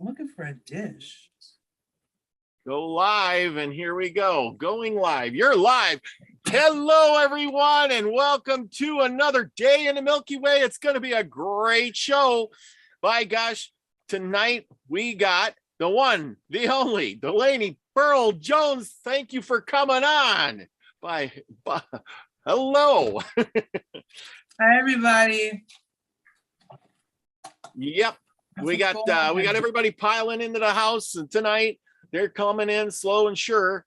I'm looking for a dish. Go live, and here we go. Going live. You're live. Hello, everyone, and welcome to another day in the Milky Way. It's going to be a great show. By gosh, tonight we got the one, the only, Delaney Pearl Jones. Thank you for coming on. Bye. Hello. Hi, everybody. Yep. We got everybody piling into the house tonight. They're coming in slow and sure.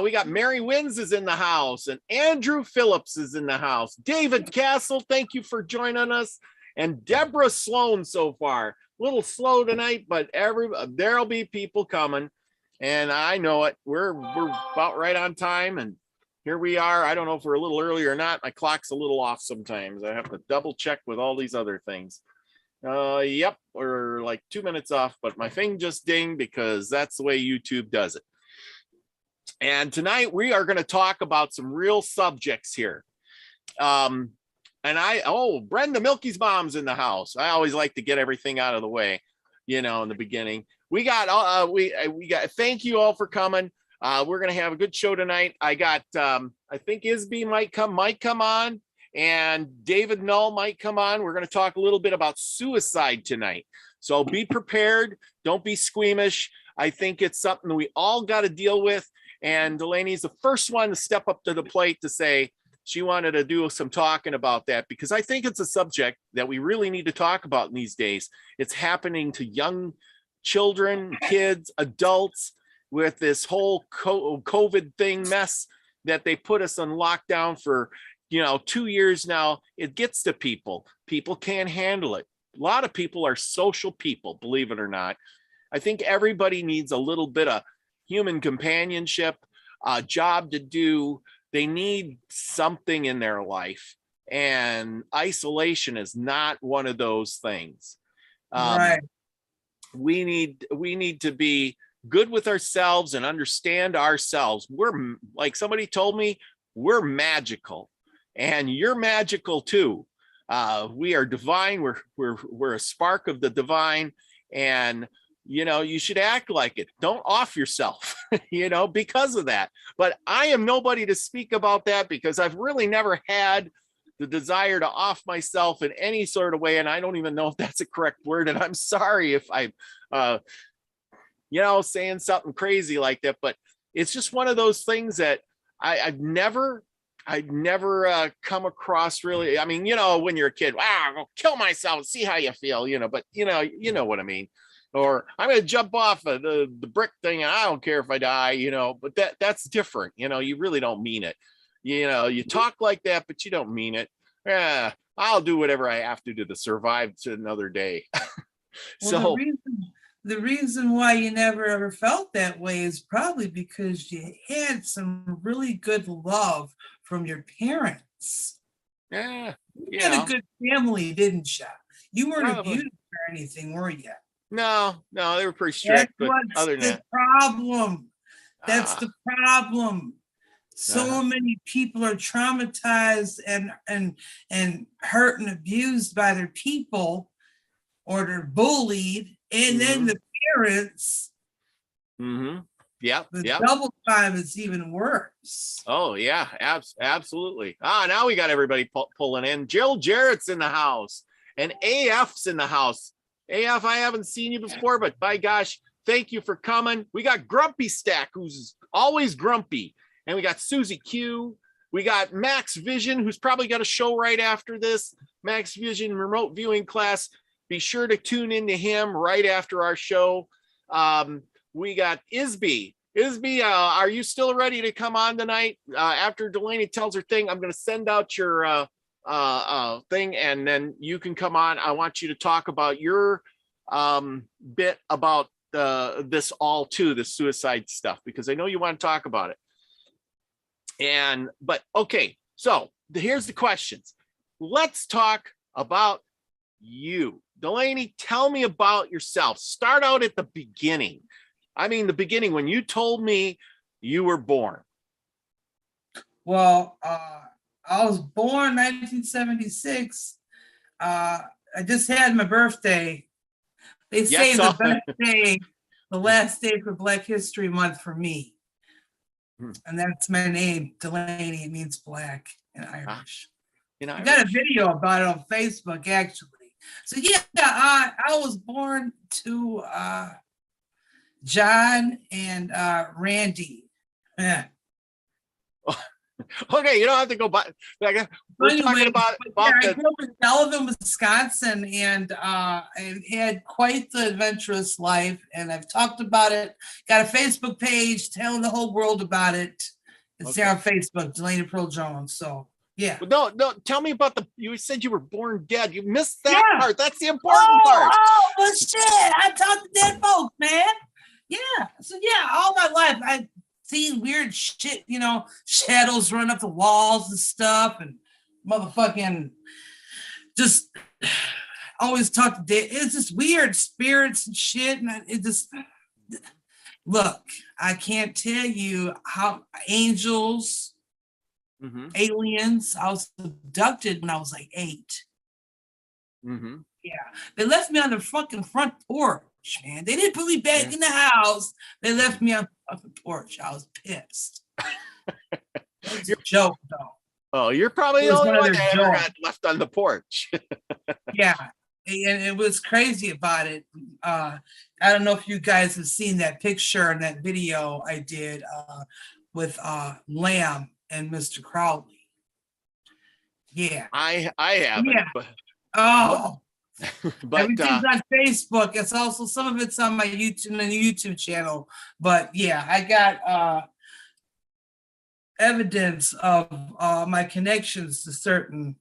We got Mary Wins is in the house, and Andrew Phillips is in the house. David Castle, thank you for joining us. And Deborah Sloan so far. A little slow tonight, but there'll be people coming. And I know it. We're about right on time, and here we are. I don't know if we're a little early or not. My clock's a little off sometimes. I have to double check with all these other things. Yep, we're like 2 minutes off, but my thing just dinged because that's the way YouTube does it. And tonight we are going to talk about some real subjects here. Brenda Milky's mom's in the house. I always like to get everything out of the way, in the beginning. We got thank you all for coming. We're going to have a good show tonight. I got I think Isby might come on. And David Null might come on. We're going to talk a little bit about suicide tonight. So be prepared. Don't be squeamish. I think it's something we all got to deal with. And Delaney's the first one to step up to the plate to say she wanted to do some talking about that, because I think it's a subject that we really need to talk about in these days. It's happening to young children, kids, adults with this whole COVID thing mess that they put us on lockdown for 2 years now. It gets to people. People can't handle it. A lot of people are social people, believe it or not. I think everybody needs a little bit of human companionship, a job to do. They need something in their life. And isolation is not one of those things. Right. We need to be good with ourselves and understand ourselves. We're, like somebody told me, we're magical. And you're magical too. We are divine. We're a spark of the divine, and you should act like it. Don't off yourself, because of that. But I am nobody to speak about that, because I've really never had the desire to off myself in any sort of way, and I don't even know if that's a correct word. And I'm sorry if I'm, saying something crazy like that. But it's just one of those things that I'd never come across really. I mean, when you're a kid, I'll kill myself, see how you feel, but you know what I mean. Or I'm going to jump off of the brick thing and I don't care if I die, but that's different. You really don't mean it. You talk like that, but you don't mean it. I'll do whatever I have to survive to another day. Well, the reason why you never ever felt that way is probably because you had some really good love from your parents. Yeah. You had a good family, didn't you? You weren't Probably. abused or anything, were you? No, they were pretty strict. That's but other than the that, problem. That's the problem. So many people are traumatized and hurt and abused by their people, or they're bullied, and then the parents. Yeah. Double time is even worse. Oh yeah, absolutely. Now we got everybody pulling in. Jill Jarrett's in the house, and AF's in the house. AF, I haven't seen you before, but by gosh, thank you for coming. We got Grumpy Stack, who's always grumpy, and we got Susie Q. We got Max Vision, who's probably got a show right after this. Max Vision remote viewing class. Be sure to tune into him right after our show. We got Isby. Isby, are you still ready to come on tonight? After Delaney tells her thing, I'm going to send out your thing, and then you can come on. I want you to talk about your bit about this all too, the suicide stuff, because I know you want to talk about it. But okay, so here's the questions. Let's talk about you. Delaney, tell me about yourself. Start out at the beginning. I mean, the beginning when you told me you were born. Well, I was born 1976. I just had my birthday They say Yes, the best day, the last day for Black History Month for me. And that's my name, Delaney. It means black in Irish. I got a video about it on Facebook, actually. So yeah, I was born to John and Randy. Yeah. Okay, you don't have to go by. We're talking about I grew up in Sullivan, Wisconsin, and I had quite the adventurous life. And I've talked about it. Got a Facebook page telling the whole world about it. It's there on Facebook, Delaney Pearl Jones. So yeah. No, tell me about you said you were born dead. You missed that part. That's the important part. Oh, well, shit. I talk to dead folks, man. Yeah. So yeah, all my life I've seen weird shit, shadows run up the walls and stuff, and motherfucking just always talk to dead. It's just weird spirits and shit. And it just look, I can't tell you how angels, aliens. I was abducted when I was like 8. Yeah, they left me on the fucking front porch, man. They didn't put me back in the house. They left me on the porch. I was pissed. It's a joke, though. Oh, you're probably the only one that ever got left on the porch. Yeah, and it was crazy about it. I don't know if you guys have seen that picture and that video I did with Lamb and Mr. Crowley. Yeah, I haven't. Yeah. But, but everything's on Facebook. It's also some of it's on my YouTube channel. But yeah, I got evidence of my connections to certain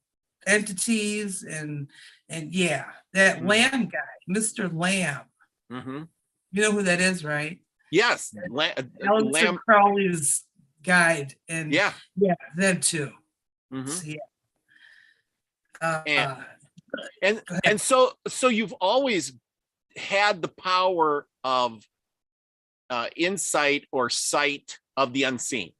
entities and yeah, that Lamb guy, Mr. Lamb. You know who that is, right? Yes, Lamb Crowley's guide, and yeah, them too. So, yeah. And so you've always had the power of insight or sight of the unseen.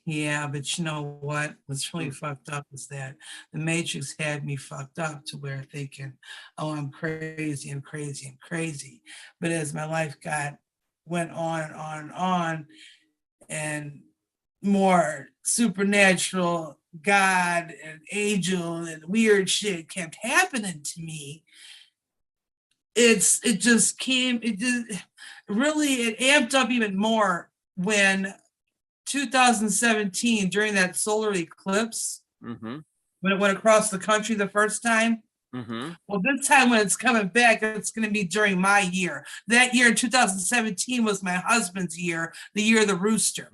Yeah, but you know what? What's really fucked up is that the Matrix had me fucked up to where thinking, oh, I'm crazy and crazy and crazy. But as my life went on and on and on, and more supernatural God and angel and weird shit kept happening to me, it amped up even more when 2017, during that solar eclipse, when it went across the country the first time. Well, this time when it's coming back, it's going to be during my year. That year in 2017 was my husband's year, the year of the rooster.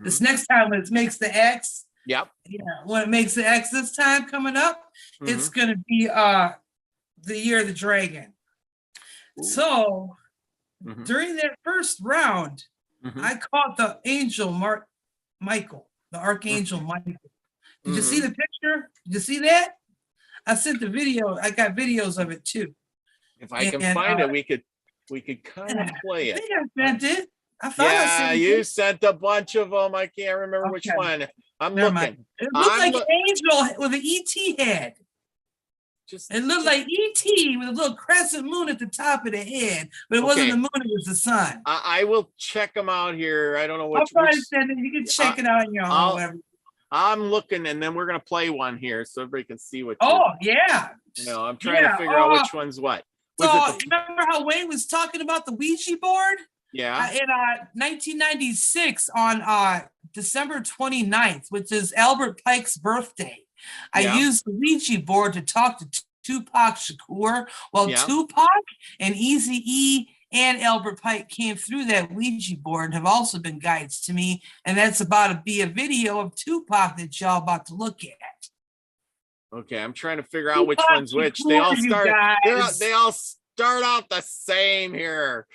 This next time when it makes the X, when it makes the X this time coming up, it's going to be the year of the dragon. Ooh. So during that first round, I caught the angel Michael, the archangel Michael. Did you see the picture? Did you see that? I sent the video. I got videos of it too. If I can find it, we could kind of play it. I think I sent it. I thought I sent you it. sent a bunch of them. I can't remember which one. I'm looking. It looked like an angel with an ET head. It looked like ET with a little crescent moon at the top of the head, but it wasn't the moon, it was the sun. I will check them out here. I don't know which. I'll probably send it. You can check it out on your own. I'm looking, and then we're going to play one here so everybody can see what. Yeah. I'm trying to figure out which one's what. Remember how Wayne was talking about the Ouija board? Yeah. In 1996 on December 29th, which is Albert Pike's birthday. I used the Ouija board to talk to Tupac Shakur. Well, Tupac and Eazy-E and Albert Pike came through that Ouija board and have also been guides to me. And that's about to be a video of Tupac that y'all about to look at. Okay, I'm trying to figure out which one's which. They all start out the same here.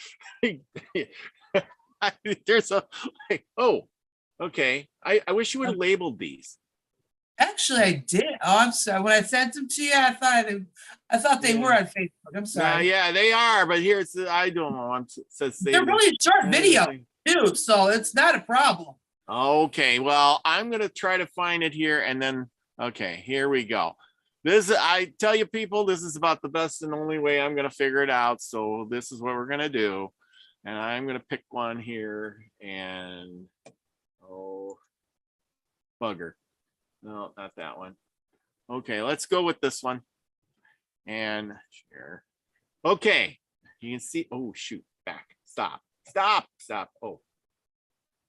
There's okay. I wish you would have labeled these. Actually, I did. Oh, I'm sorry. When I sent them to you, I thought they were on Facebook. I'm sorry. Yeah, they are. But here it's I don't know. It says they're really short video too, so it's not a problem. Okay, well, I'm gonna try to find it here, and then here we go. I tell you people, this is about the best and only way I'm going to figure it out. So this is what we're going to do. And I'm going to pick one here and, oh, bugger. No, not that one. Okay, let's go with this one and share. Okay, you can see, oh, shoot, back, stop. Oh,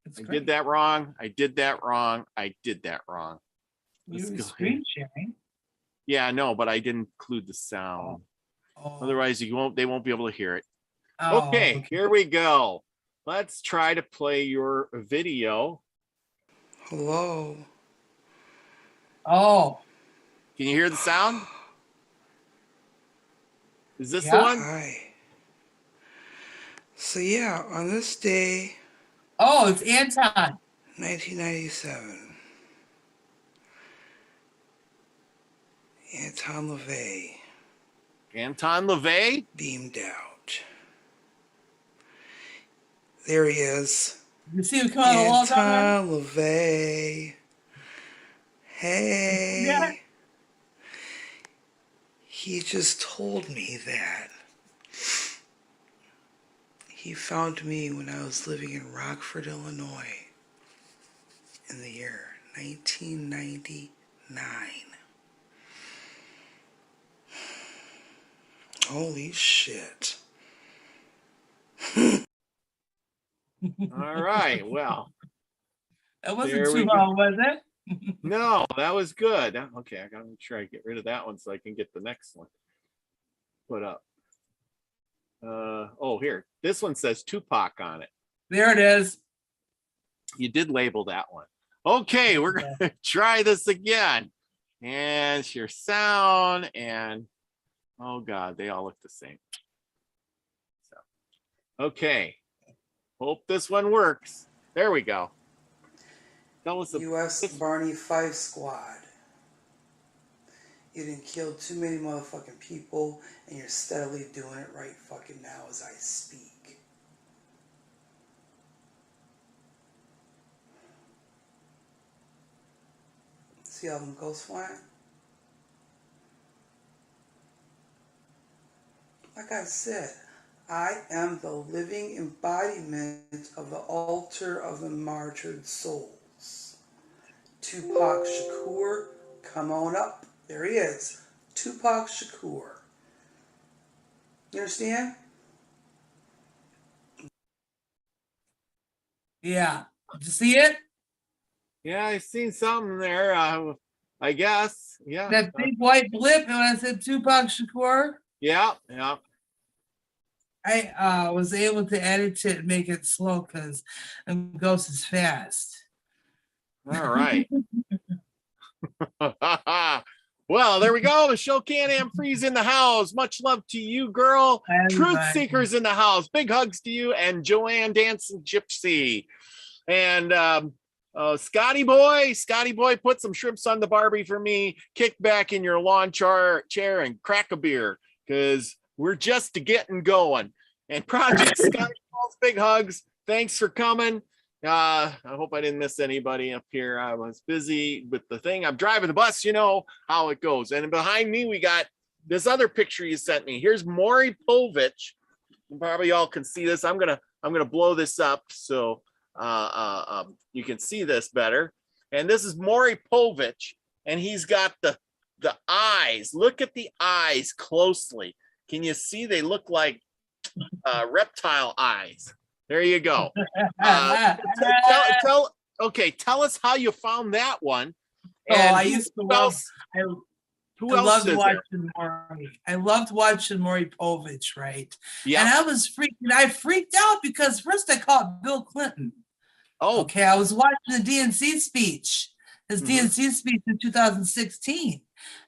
I did that wrong. I did that wrong. Let's You were go screen sharing. Yeah, no, but I didn't include the sound. Otherwise, they won't be able to hear it. Okay, here we go. Let's try to play your video. Hello. Oh. Can you hear the sound? Is this the one? Hi. So yeah, on this day. Oh, it's Anton. 1997. Anton LaVey. Anton LaVey? Beamed out. There he is. You see him coming along. Anton LaVey. Hey. Yeah. He just told me that he found me when I was living in Rockford, Illinois in the year 1999. Holy shit. All right, well. That wasn't too long, was it? No, that was good. Okay, I gotta make sure I get rid of that one so I can get the next one put up. Oh, here. This one says Tupac on it. There it is. You did label that one. Okay, we're gonna try this again. And it's your sound and oh God, they all look the same. So, okay. Hope this one works. There we go. Tell us U.S. Barney Fife Squad. You didn't kill too many motherfucking people, and you're steadily doing it right fucking now as I speak. See how them goes flying? Like I said, I am the living embodiment of the altar of the martyred souls. Tupac Shakur, come on up. There he is. Tupac Shakur. You understand? Yeah. Did you see it? Yeah, I've seen something there. I guess. Yeah. That big white blip when I said Tupac Shakur. Yeah. I was able to edit it and make it slow because Ghost is fast. All right. Well, there we go. The show Can-Am Freeze in the house. Much love to you, girl. Truth Seekers in the house. Big hugs to you and Joanne Dancing Gypsy. And Scotty Boy put some shrimps on the Barbie for me. Kick back in your lawn chair and crack a beer because we're just getting going. And Project Scotty Balls, big hugs. Thanks for coming. I hope I didn't miss anybody up here. I was busy with the thing. I'm driving the bus, you know how it goes. And behind me, we got this other picture you sent me. Here's Maury Povich. Probably y'all can see this. I'm gonna blow this up so you can see this better. And this is Maury Povich, and he's got the eyes. Look at the eyes closely. Can you see? They look like reptile eyes. There you go. Tell us how you found that one. And I used to love. Who else is watching Maury. I loved watching Maury Povich, right? Yeah. And I freaked out because first I caught Bill Clinton. Oh. Okay, I was watching the DNC speech, his DNC speech in 2016.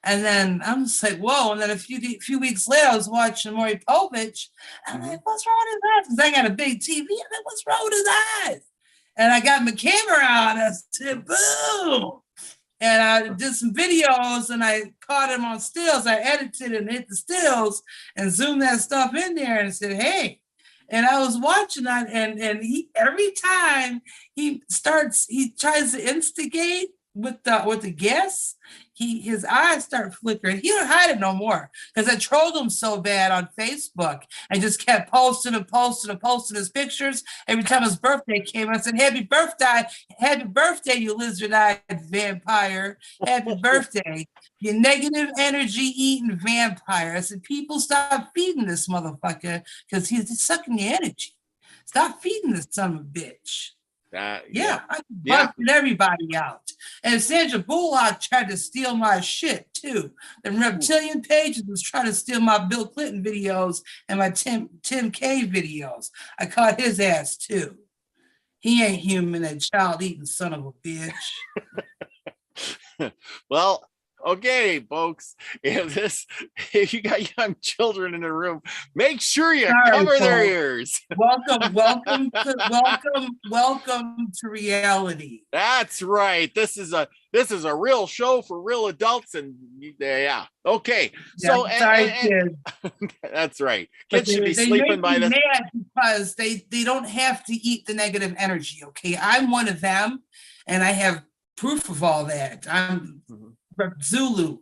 And then I'm just like, whoa. And then a few weeks later, I was watching Maury Povich. And I'm like, what's wrong with his eyes? Because I got a big TV. I'm like, what's wrong with his eyes? And I got my camera out and I said, boom. And I did some videos and I caught him on stills. I edited and hit the stills and zoomed that stuff in there and said, hey. And I was watching that and he every time he tries to instigate, with the guests, his eyes start flickering. He don't hide it no more because I trolled him so bad on Facebook and just kept posting his pictures. Every time his birthday came, I said, happy birthday, you lizard-eyed vampire. Happy birthday, you negative energy eating vampire. I said, people, stop feeding this motherfucker because he's sucking your energy. Stop feeding this son of a bitch. Yeah, I busted everybody out. And Sandra Bullock tried to steal my shit too. The reptilian pages was trying to steal my Bill Clinton videos and my Tim K videos. I caught his ass too. He ain't human, that child eating son of a bitch. Well, okay, folks, if you got young children in the room, make sure you cover their ears. Welcome to reality. That's right. This is a real show for real adults, and yeah. Okay. So that's right. Kids should be sleeping by this. Mad because they don't have to eat the negative energy. Okay, I'm one of them, and I have proof of all that. I'm Zulu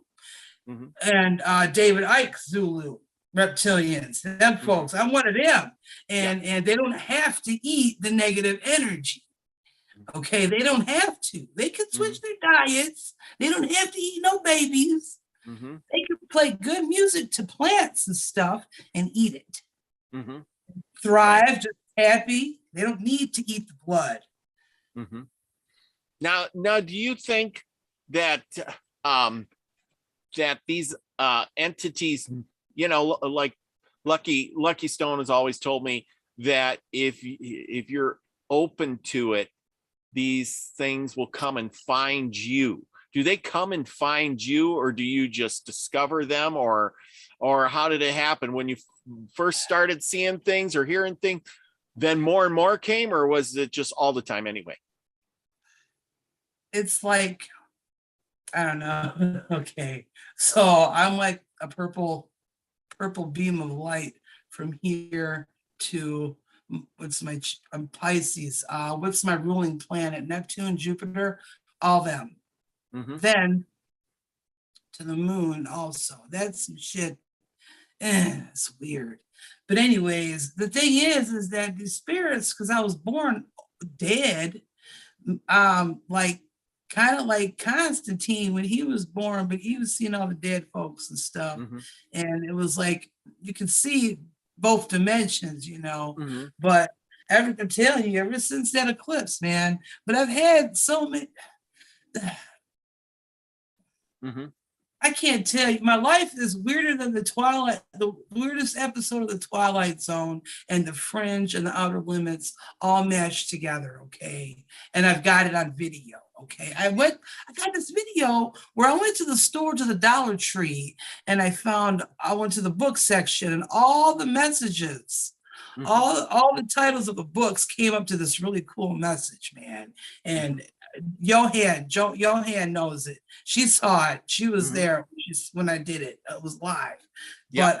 and David Icke Zulu reptilians. Them folks, I'm one of them, and they don't have to eat the negative energy. Okay, they don't have to. They can switch their diets. They don't have to eat no babies. They can play good music to plants and stuff and eat it. Thrive, just happy. They don't need to eat the blood. Now, do you think that that these entities, you know, like Lucky Stone has always told me that if you're open to it, these things will come and find you. Do they come and find you, or do you just discover them, or how did it happen when you first started seeing things or hearing things? Then more and more came, or was it just all the time anyway? It's like, I don't know. Okay, so I'm like a purple beam of light from here to I'm Pisces. What's my ruling planet? Neptune, Jupiter, all them. Then to the moon also. That's some shit. It's weird. But anyways, the thing is that the spirits, because I was born dead, like kind of like Constantine when he was born, but he was seeing all the dead folks and stuff. And it was like, you could see both dimensions, you know, but I'm telling you, ever since that eclipse, man, but I've had so many, I can't tell you, my life is weirder than the weirdest episode of the Twilight Zone and the Fringe and the Outer Limits all mashed together, okay? And I've got it on video, okay? I got this video where I went to the store, to the Dollar Tree, and I went to the book section, and all the messages, all the titles of the books came up to this really cool message, man. And Johan knows it. She saw it. She was there when I did it. It was live. But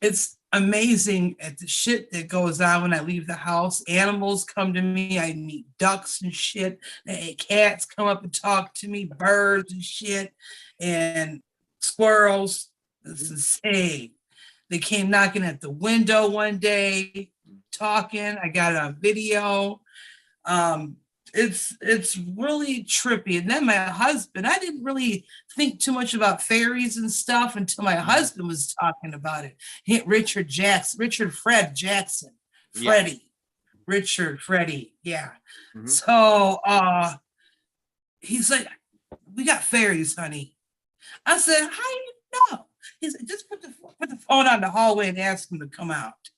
it's amazing at the shit that goes on when I leave the house. Animals come to me. I meet ducks and shit. Cats come up and talk to me. Birds and shit. And squirrels. It's insane. They came knocking at the window one day, talking. I got it on video. It's really trippy. And then my husband, I didn't really think too much about fairies and stuff until my husband was talking about it. Richard Fred Jackson, Freddie, Richard Freddie, yeah. So he's like, we got fairies, honey. I said, how you know? He said, just put the phone on the hallway and ask him to come out.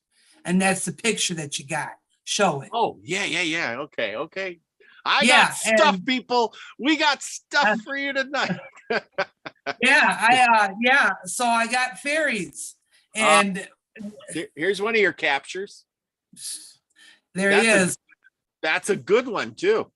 And that's the picture that you got. Show it. Oh, yeah. Okay. I got stuff, people. We got stuff for you tonight. So I got fairies. And here's one of your captures. There he is. That's a good one, too.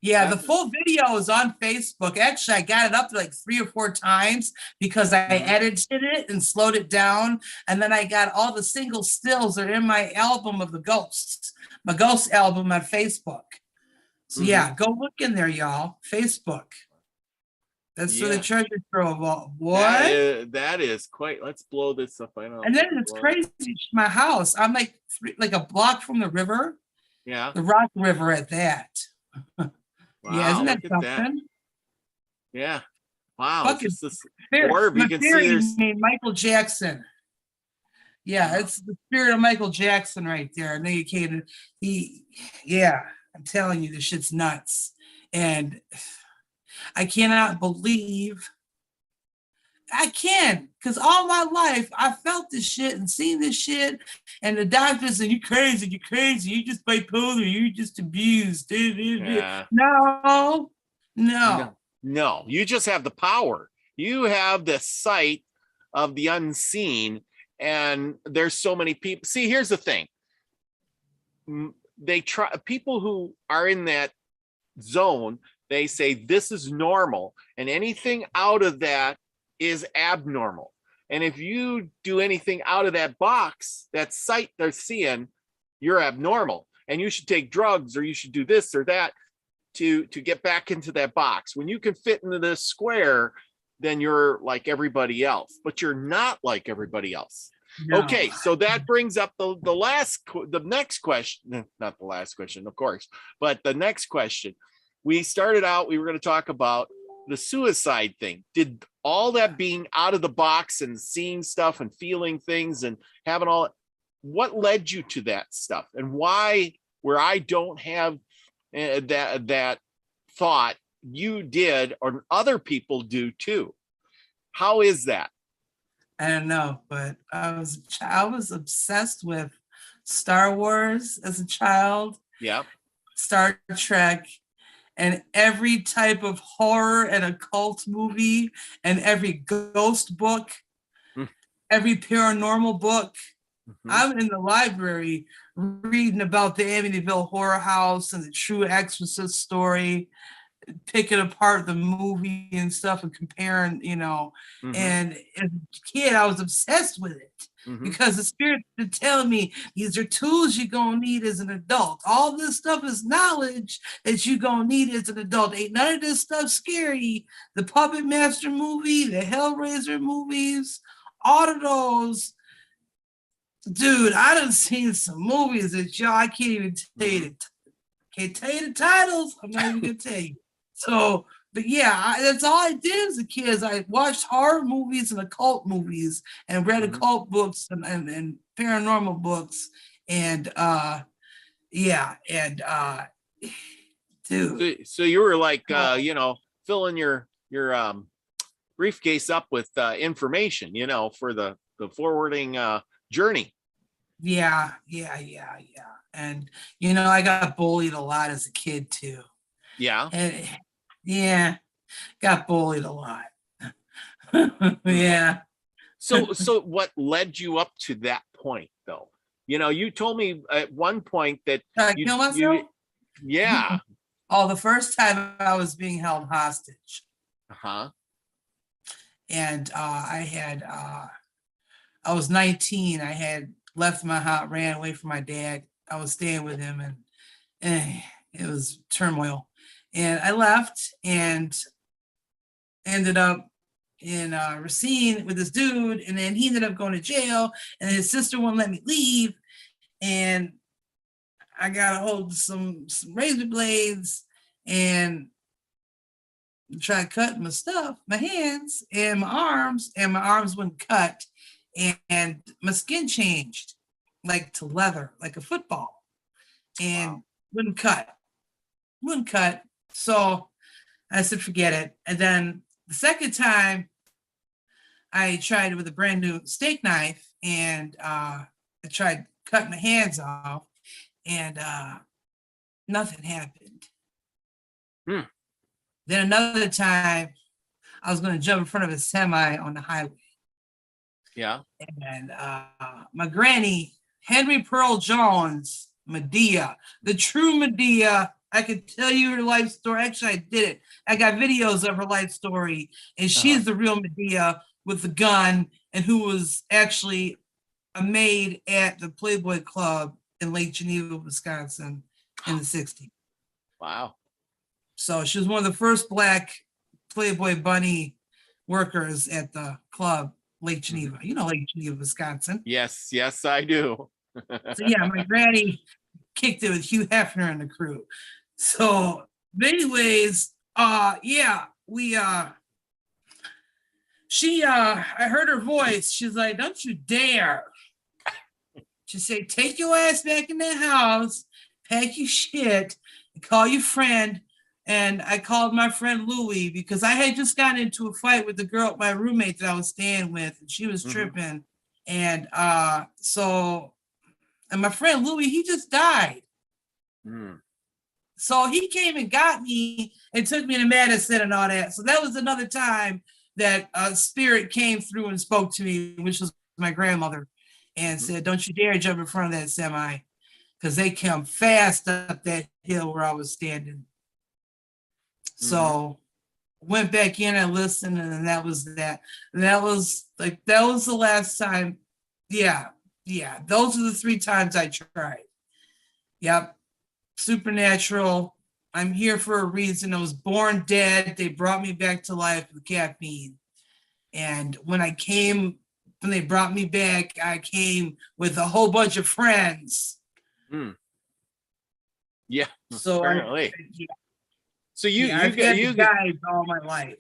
Yeah, the full video is on Facebook. Actually, I got it up to like 3 or 4 times because I edited it and slowed it down. And then I got all the single stills that are in my album of the ghosts, my ghost album on Facebook. So yeah, go look in there, y'all. Facebook. That's where the treasure trove of all. What? That is quite. Let's blow this up. I know. And then it's crazy. My house. I'm like a block from the river. Yeah. The Rock River at that. Wow, yeah, isn't that something? That. Yeah. Wow. Fucking it's just this orb. You can see there's Michael Jackson. Yeah, it's the spirit of Michael Jackson right there. And I'm telling you, this shit's nuts. And I cannot believe because all my life I felt this shit and seen this shit, and the doctors said, you crazy, you just bipolar, you just abused. Yeah. No, you just have the power. You have the sight of the unseen, and there's so many people. See, here's the thing. People who are in that zone, they say this is normal, and anything out of that is abnormal. And if you do anything out of that box, that sight they're seeing, you're abnormal, and you should take drugs, or you should do this or that to get back into that box. When you can fit into this square, then you're like everybody else, but you're not like everybody else. No. Okay, so that brings up the next question, not the last question, of course, but the next question. We started out, we were going to talk about the suicide thing. Did all that being out of the box and seeing stuff and feeling things and having what led you to that stuff, and why, where I don't have that thought, you did, or other people do too? How is that? I don't know, but I was obsessed with Star Wars as a child. Yeah. Star Trek, and every type of horror and occult movie, and every ghost book, every paranormal book. I'm in the library reading about the Amityville Horror House and the True Exorcist story, picking apart the movie and stuff and comparing, and as a kid, I was obsessed with it because the spirit would tell me these are tools you're going to need as an adult. All this stuff is knowledge that you're going to need as an adult. Ain't none of this stuff scary. The Puppet Master movie, the Hellraiser movies, all of those. Dude, I done seen some movies that I can't even tell you. Can't tell you the titles. I'm not even going to tell you. So, but yeah, that's all I did as a kid. Is I watched horror movies and occult movies and read occult books and paranormal books. And dude. So you were like, filling your briefcase up with information, for the forwarding journey. Yeah. And, I got bullied a lot as a kid too. Yeah. And, got bullied a lot. Yeah. So what led you up to that point though? You told me at one point that you kill myself? Yeah. Oh, the first time I was being held hostage. And I was 19. I had left my house, ran away from my dad. I was staying with him, and it was turmoil. And I left and ended up in Racine with this dude, and then he ended up going to jail, and his sister wouldn't let me leave. And I got a hold of some razor blades and tried cutting my stuff, my hands and my arms wouldn't cut, and my skin changed like to leather, like a football, and wouldn't cut. So I said, forget it. And then the second time I tried it with a brand new steak knife, and I tried cutting my hands off, and nothing happened. Then another time I was going to jump in front of a semi on the highway. Yeah. And my granny, Henry Pearl Jones, Medea, the true Medea. I could tell you her life story. Actually, I did it. I got videos of her life story, and she's the real Medea with the gun, and who was actually a maid at the Playboy Club in Lake Geneva, Wisconsin, in the 60s. Wow. So she was one of the first Black Playboy Bunny workers at the club, Lake Geneva. You know Lake Geneva, Wisconsin. Yes, I do. So yeah, my granny kicked it with Hugh Hefner and the crew. So anyways, yeah, I heard her voice. She's like, don't you dare. She said, take your ass back in that house, pack your shit, and call your friend. And I called my friend Louie because I had just gotten into a fight with the girl, my roommate that I was staying with, and she was tripping. And and my friend Louie, he just died. So he came and got me and took me to medicine and all that. So that was another time that spirit came through and spoke to me, which was my grandmother, and said, don't you dare jump in front of that semi, because they come fast up that hill where I was standing. So went back in and listened, and that was that. And that was the last time. Yeah. Those are the 3 times I tried. Yep. Supernatural. I'm here for a reason. I was born dead. They brought me back to life with caffeine. And when they brought me back, I came with a whole bunch of friends. Yeah. So apparently. So I've had guides all my life.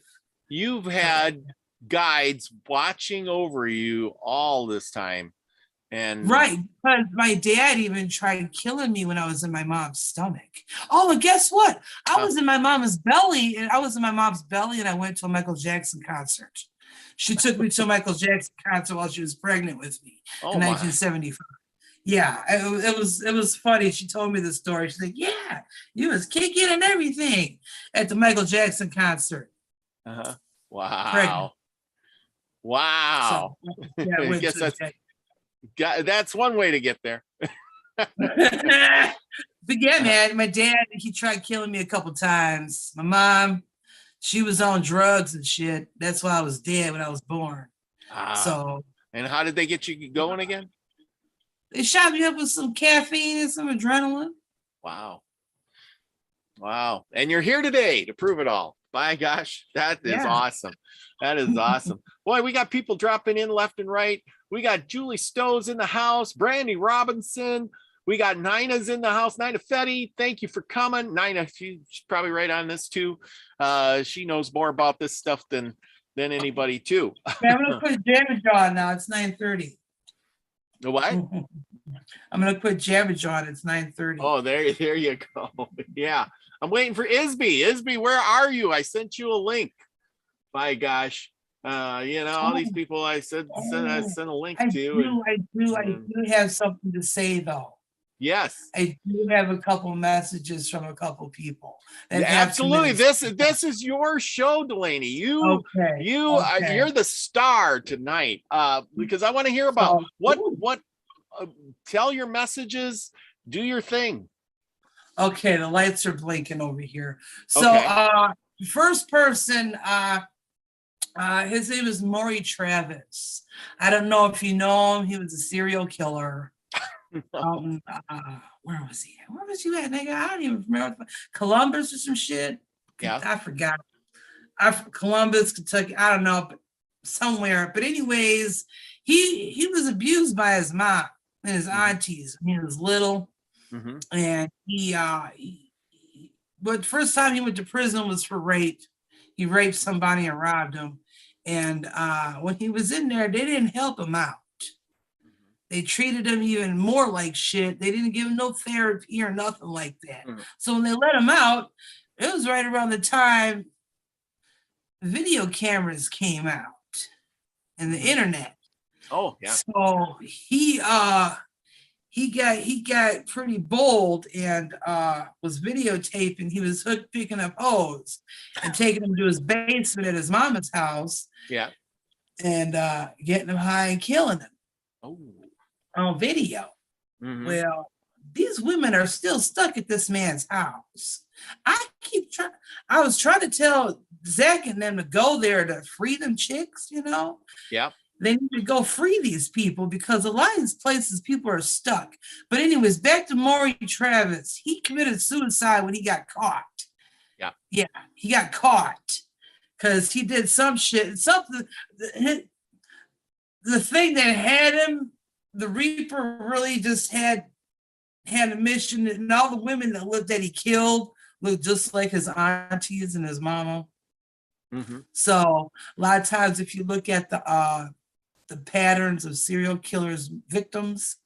You've had guides watching over you all this time. And right, because my dad even tried killing me when I was in my mom's stomach. Oh, and guess what? I was in my mom's belly, and I went to a Michael Jackson concert. She took me to a Michael Jackson concert while she was pregnant with me in 1975. Yeah, it was funny. She told me the story. She's like, yeah, you was kicking and everything at the Michael Jackson concert. Wow. Pregnant. Wow. So, yeah, I guess that's one way to get there. But yeah, man, my dad, he tried killing me a couple times. My mom, she was on drugs and shit. That's why I was dead when I was born. So. And how did they get you going again? They shot me up with some caffeine and some adrenaline. Wow. And you're here today to prove it all. By gosh, that is awesome. That is awesome. Boy, we got people dropping in left and right. We got Julie Stowe's in the house, Brandy Robinson. We got Nina's in the house. Nina Fetty, thank you for coming. Nina, she's probably right on this too. She knows more about this stuff than anybody too. Yeah, I'm gonna put damage on now. It's 9:30. What? I'm gonna put damage on. It's 9:30. Oh, there you go. Yeah, I'm waiting for Isby. Isby, where are you? I sent you a link. By gosh. All these people I sent a link to. I do have something to say though. Yes. I do have a couple messages from a couple people. Absolutely. This is your show, Delaney. You're the star tonight. Because I want to hear about what tell your messages, do your thing. Okay, the lights are blinking over here. So first person, his name is Maury Travis. I don't know if you know him. He was a serial killer. Where was he? Where was he at, nigga? I don't even remember. Columbus or some shit. Yeah, I forgot. Columbus, Kentucky. I don't know, but somewhere. But anyways, he was abused by his mom and his aunties when he was little, and but the first time he went to prison was for rape. He raped somebody and robbed him. And when he was in there, they didn't help him out. They treated him even more like shit. They didn't give him no therapy or nothing like that. So when they let him out, it was right around the time video cameras came out and the internet. Oh, yeah. So he got pretty bold and was videotaping. He was picking up hoes and taking them to his basement at his mama's house. Yeah. And getting them high and killing them. Oh. On video. Well, these women are still stuck at this man's house. I was trying to tell Zach and them to go there to free them chicks, Yeah. They need to go free these people because a lot of these places people are stuck. But anyways, back to Maury Travis. He committed suicide when he got caught. Yeah, he got caught because he did some shit. Something. The thing that had him, the Reaper really just had a mission, and all the women that he killed looked just like his aunties and his mama. So a lot of times, if you look at the patterns of serial killers' victims,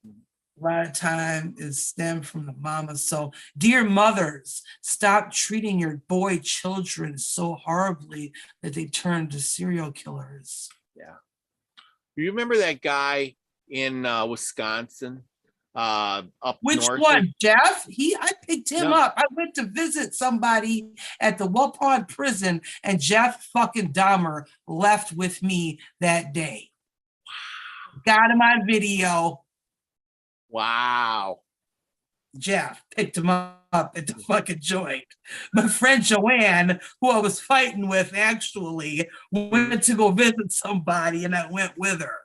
a lot of time is stemmed from the mama. So, dear mothers, stop treating your boy children so horribly that they turn to serial killers. Yeah. You remember that guy in Wisconsin? Up Which north? one, Jeff? I picked him No. up. I went to visit somebody at the Wupon prison, and Jeff fucking Dahmer left with me that day. Got him on video. Wow. Jeff picked him up at the fucking joint. My friend Joanne, who I was fighting with, actually went to go visit somebody, and I went with her.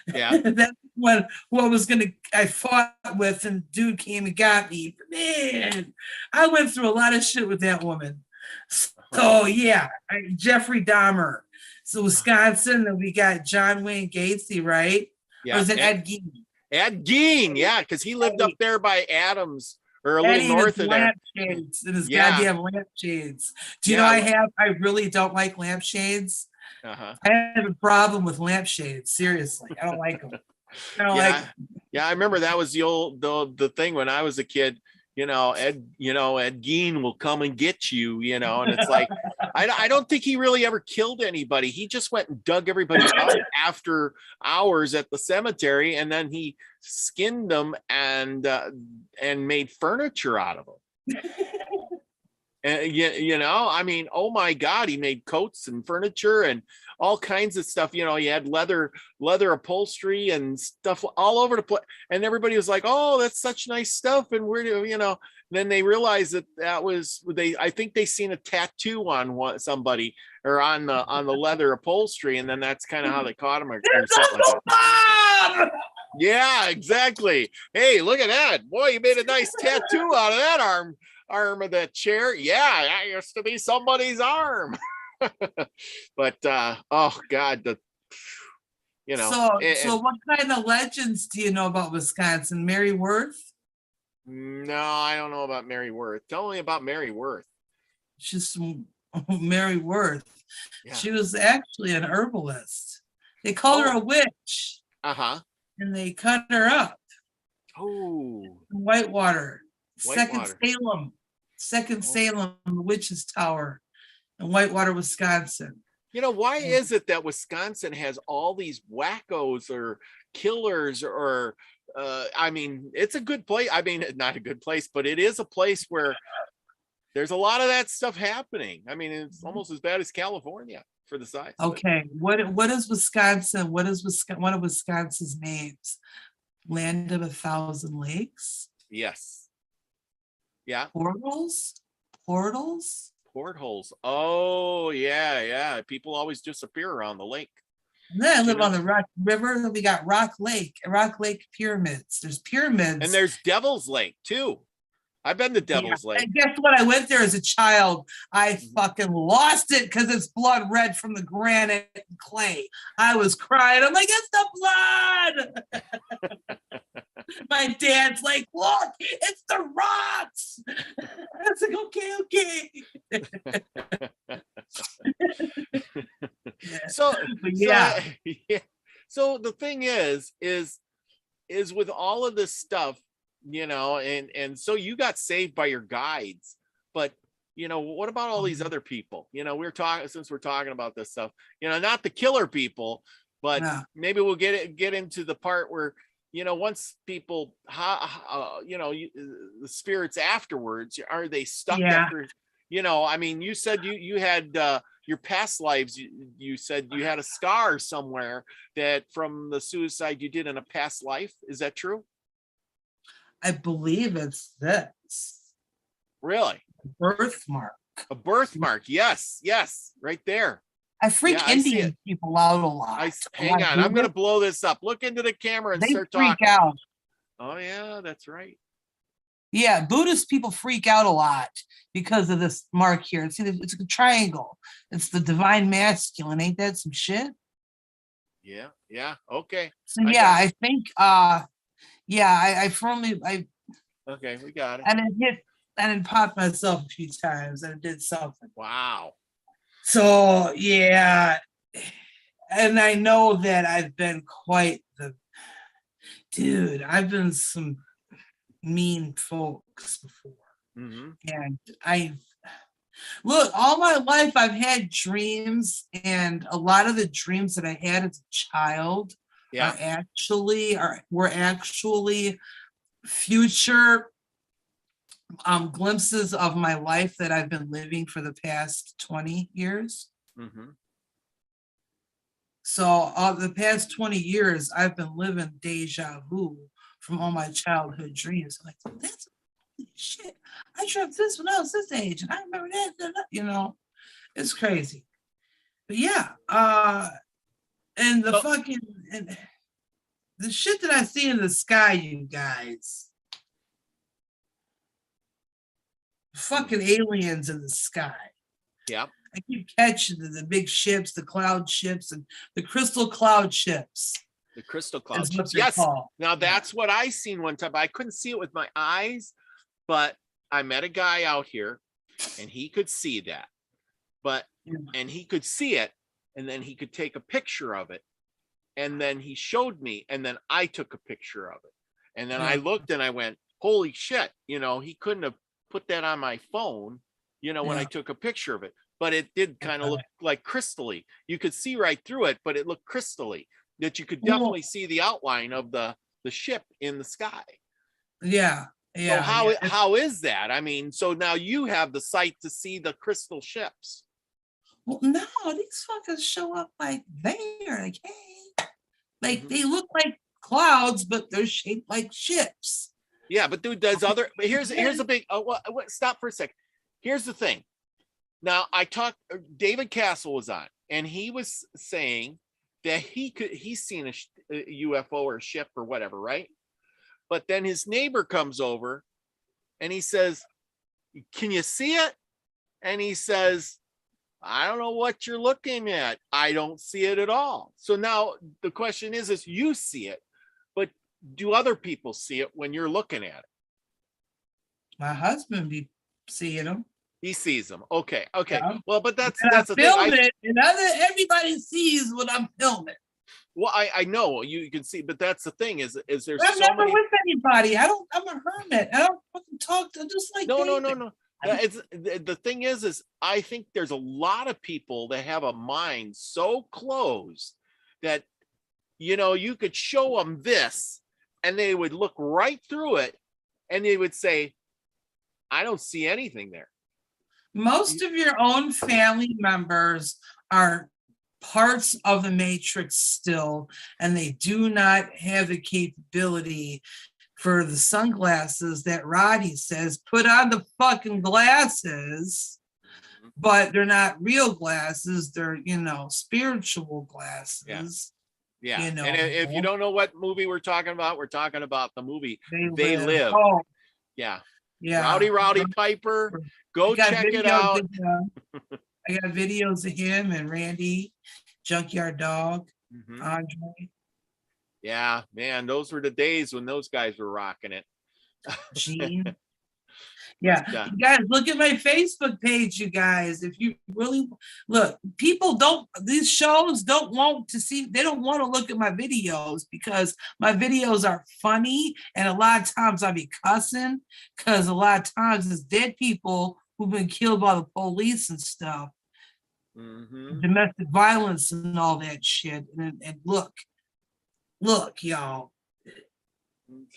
Yeah. That's when I fought with, and dude came and got me. Man, I went through a lot of shit with that woman. So yeah, Jeffrey Dahmer. So Wisconsin, and we got John Wayne Gacy, right? Yeah. Or is it Ed Gein? Ed Gein, yeah, because he lived up there by Adams, or a little Eddie north of there. Lampshades and his goddamn lampshades. Do you know Yeah. I really don't like lampshades. Uh-huh. I have a problem with lampshades. Seriously, I don't like them. I don't like them. Yeah, I remember that was the thing when I was a kid. Ed Gein will come and get you, and it's like, I don't think he really ever killed anybody. He just went and dug everybody up after hours at the cemetery, and then he skinned them and made furniture out of them. And I mean, oh my God, he made coats and furniture and all kinds of stuff. He had leather upholstery and stuff all over the place. And everybody was like, oh, that's such nice stuff. And then they realized that was, I think they seen a tattoo on somebody or on the leather upholstery. And then that's kind of how they caught him or something like that. Yeah, exactly. Hey, look at that. Boy, you made a nice tattoo out of that arm of that chair. Yeah, that used to be somebody's arm. But oh God, So what kind of legends do you know about Wisconsin? Mary Worth? No, I don't know about Mary Worth. Tell me about Mary Worth. She's Mary Worth. Yeah. She was actually an herbalist. They called her a witch. Uh-huh. And they cut her up. Oh. Whitewater. Whitewater. Second Salem, the Witch's Tower in Whitewater, Wisconsin. Why is it that Wisconsin has all these wackos or killers or I mean, it's a good place. I mean, not a good place, but it is a place where there's a lot of that stuff happening. I mean, it's almost as bad as California for the size. Okay. What is Wisconsin? What is one of Wisconsin's names? Land of 1,000 lakes? Yes. Yeah. Portals. Portholes. Oh, yeah. People always disappear around the lake. And then I live on the Rock River. Then we got Rock Lake pyramids. There's pyramids. And there's Devil's Lake too. I've been to Devil's Lake. And guess what? I went there as a child. I fucking lost it because it's blood red from the granite and clay. I was crying. I'm like, it's the blood. My dad's like, look, it's the rocks. I was like, okay. So the thing is with all of this stuff, and so you got saved by your guides, but what about all these other people? We're talking about this stuff, not the killer people, but maybe we'll get into the part where, once people, the spirits afterwards, are they stuck after, I mean, you said you had, your past lives, you said you had a scar somewhere that from the suicide you did in a past life. Is that true? I believe it's this. Really? Birthmark. A birthmark. Yes. Right there. I freak Indian people out a lot. Hang on. I'm going to blow this up. Look into the camera and start talking. They freak out. Oh, yeah, that's right. Yeah, Buddhist people freak out a lot because of this mark here. See, it's a triangle. It's the divine masculine. Ain't that some shit? Yeah, yeah. Okay. So I yeah, got I think I firmly okay, we got it. and it popped myself a few times and it did something. Wow. So yeah, and I know that I've been quite the dude. I've been some mean folks before. Mm-hmm. And look, all my life I've had dreams, and a lot of the dreams that I had as a child Yeah. were actually future glimpses of my life that I've been living for the past 20 years. Mm-hmm. So the past 20 years, I've been living deja vu from all my childhood dreams. I'm like, that's shit. I dreamt this when I was this age, and I remember that. It's crazy. But yeah, and and the shit that I see in the sky, you guys. Fucking aliens in the sky. Yeah. I keep catching the big ships, the cloud ships, and the crystal cloud ships. The crystal cloud What ships. Yes. called. Now that's what I seen one time. I couldn't see it with my eyes, but I met a guy out here and he could see that. And he could see it, and then he could take a picture of it. And then he showed me, and then I took a picture of it. And then I looked and I went, holy shit, he couldn't have put that on my phone, when I took a picture of it. But it did kind of look like crystally. You could see right through it, but it looked crystally, that you could definitely see the outline of the ship in the sky. Yeah. So how is that? I mean, so now you have the sight to see the crystal ships. Well, no, these fuckers show up like they're like, hey, like they look like clouds, but they're shaped like ships. Yeah, but dude, but here's a big. Stop for a second. Here's the thing. Now David Castle was on, and he was saying that he's seen a UFO or a ship or whatever, right? But then his neighbor comes over, and he says, "Can you see it?" And he says, I don't know what you're looking at. I don't see it at all. So now the question is you see it, but do other people see it when you're looking at it? My husband be seeing them. He sees them. Okay. Yeah. Well, but that's the film thing. Everybody sees what I'm filming. Well, I know you can see, but that's the thing is there's I'm never with anybody. I'm a hermit. I don't fucking talk to just like No. It's the thing is I think there's a lot of people that have a mind so closed that you could show them this and they would look right through it and they would say, I don't see anything there. Most of your own family members are parts of the matrix still, and they do not have the capability for the sunglasses that Roddy says, put on the fucking glasses, but they're not real glasses. They're, spiritual glasses. Yeah. And if you don't know what movie we're talking about the movie They Live. Oh. Yeah. Yeah. Rowdy Piper. Go check it out. I got videos of him and Randy, Junkyard Dog, Andre. Yeah, man, those were the days when those guys were rocking it. Gene. Yeah, you guys, look at my Facebook page, you guys. If you really look, these shows don't want to look at my videos because my videos are funny, and a lot of times I be cussing because a lot of times it's dead people who've been killed by the police and stuff, domestic violence and all that shit. And look, y'all.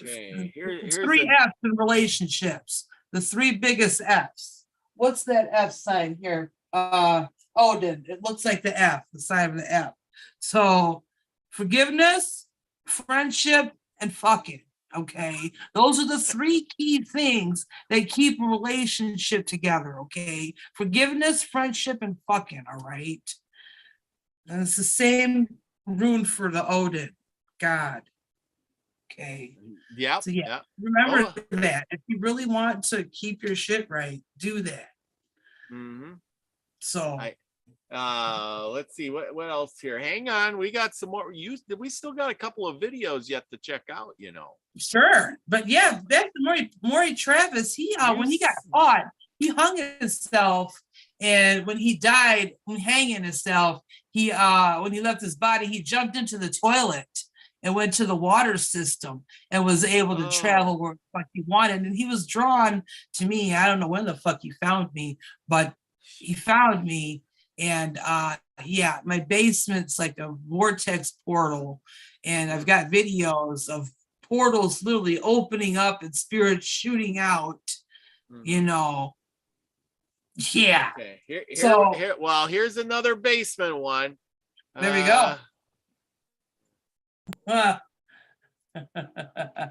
Okay, here's 3 F's in relationships. The 3 biggest F's. What's that F sign here? It looks like the F, the sign of the F. So forgiveness, friendship, and fucking. Okay, those are the 3 key things that keep a relationship together. Okay, forgiveness, friendship, and fucking. All right, and it's the same rune for the Odin God. Okay. Yeah. So yeah, Yeah. remember Oh. that. If you really want to keep your shit right, do that. Mm-hmm. So Let's see what else here. Hang on, we got some more. We still got a couple of videos yet to check out. sure. But yeah, that's Maury Travis. He when he got caught, he hung himself. And when he died, when hanging himself, he when he left his body, he jumped into the toilet and went to the water system and was able to travel where the fuck he wanted. And he was drawn to me. I don't know when the fuck he found me, but he found me. And yeah, my basement's like a vortex portal. And I've got videos of portals literally opening up and spirits shooting out, you know. Yeah. Okay. Well, here's another basement one. There we go.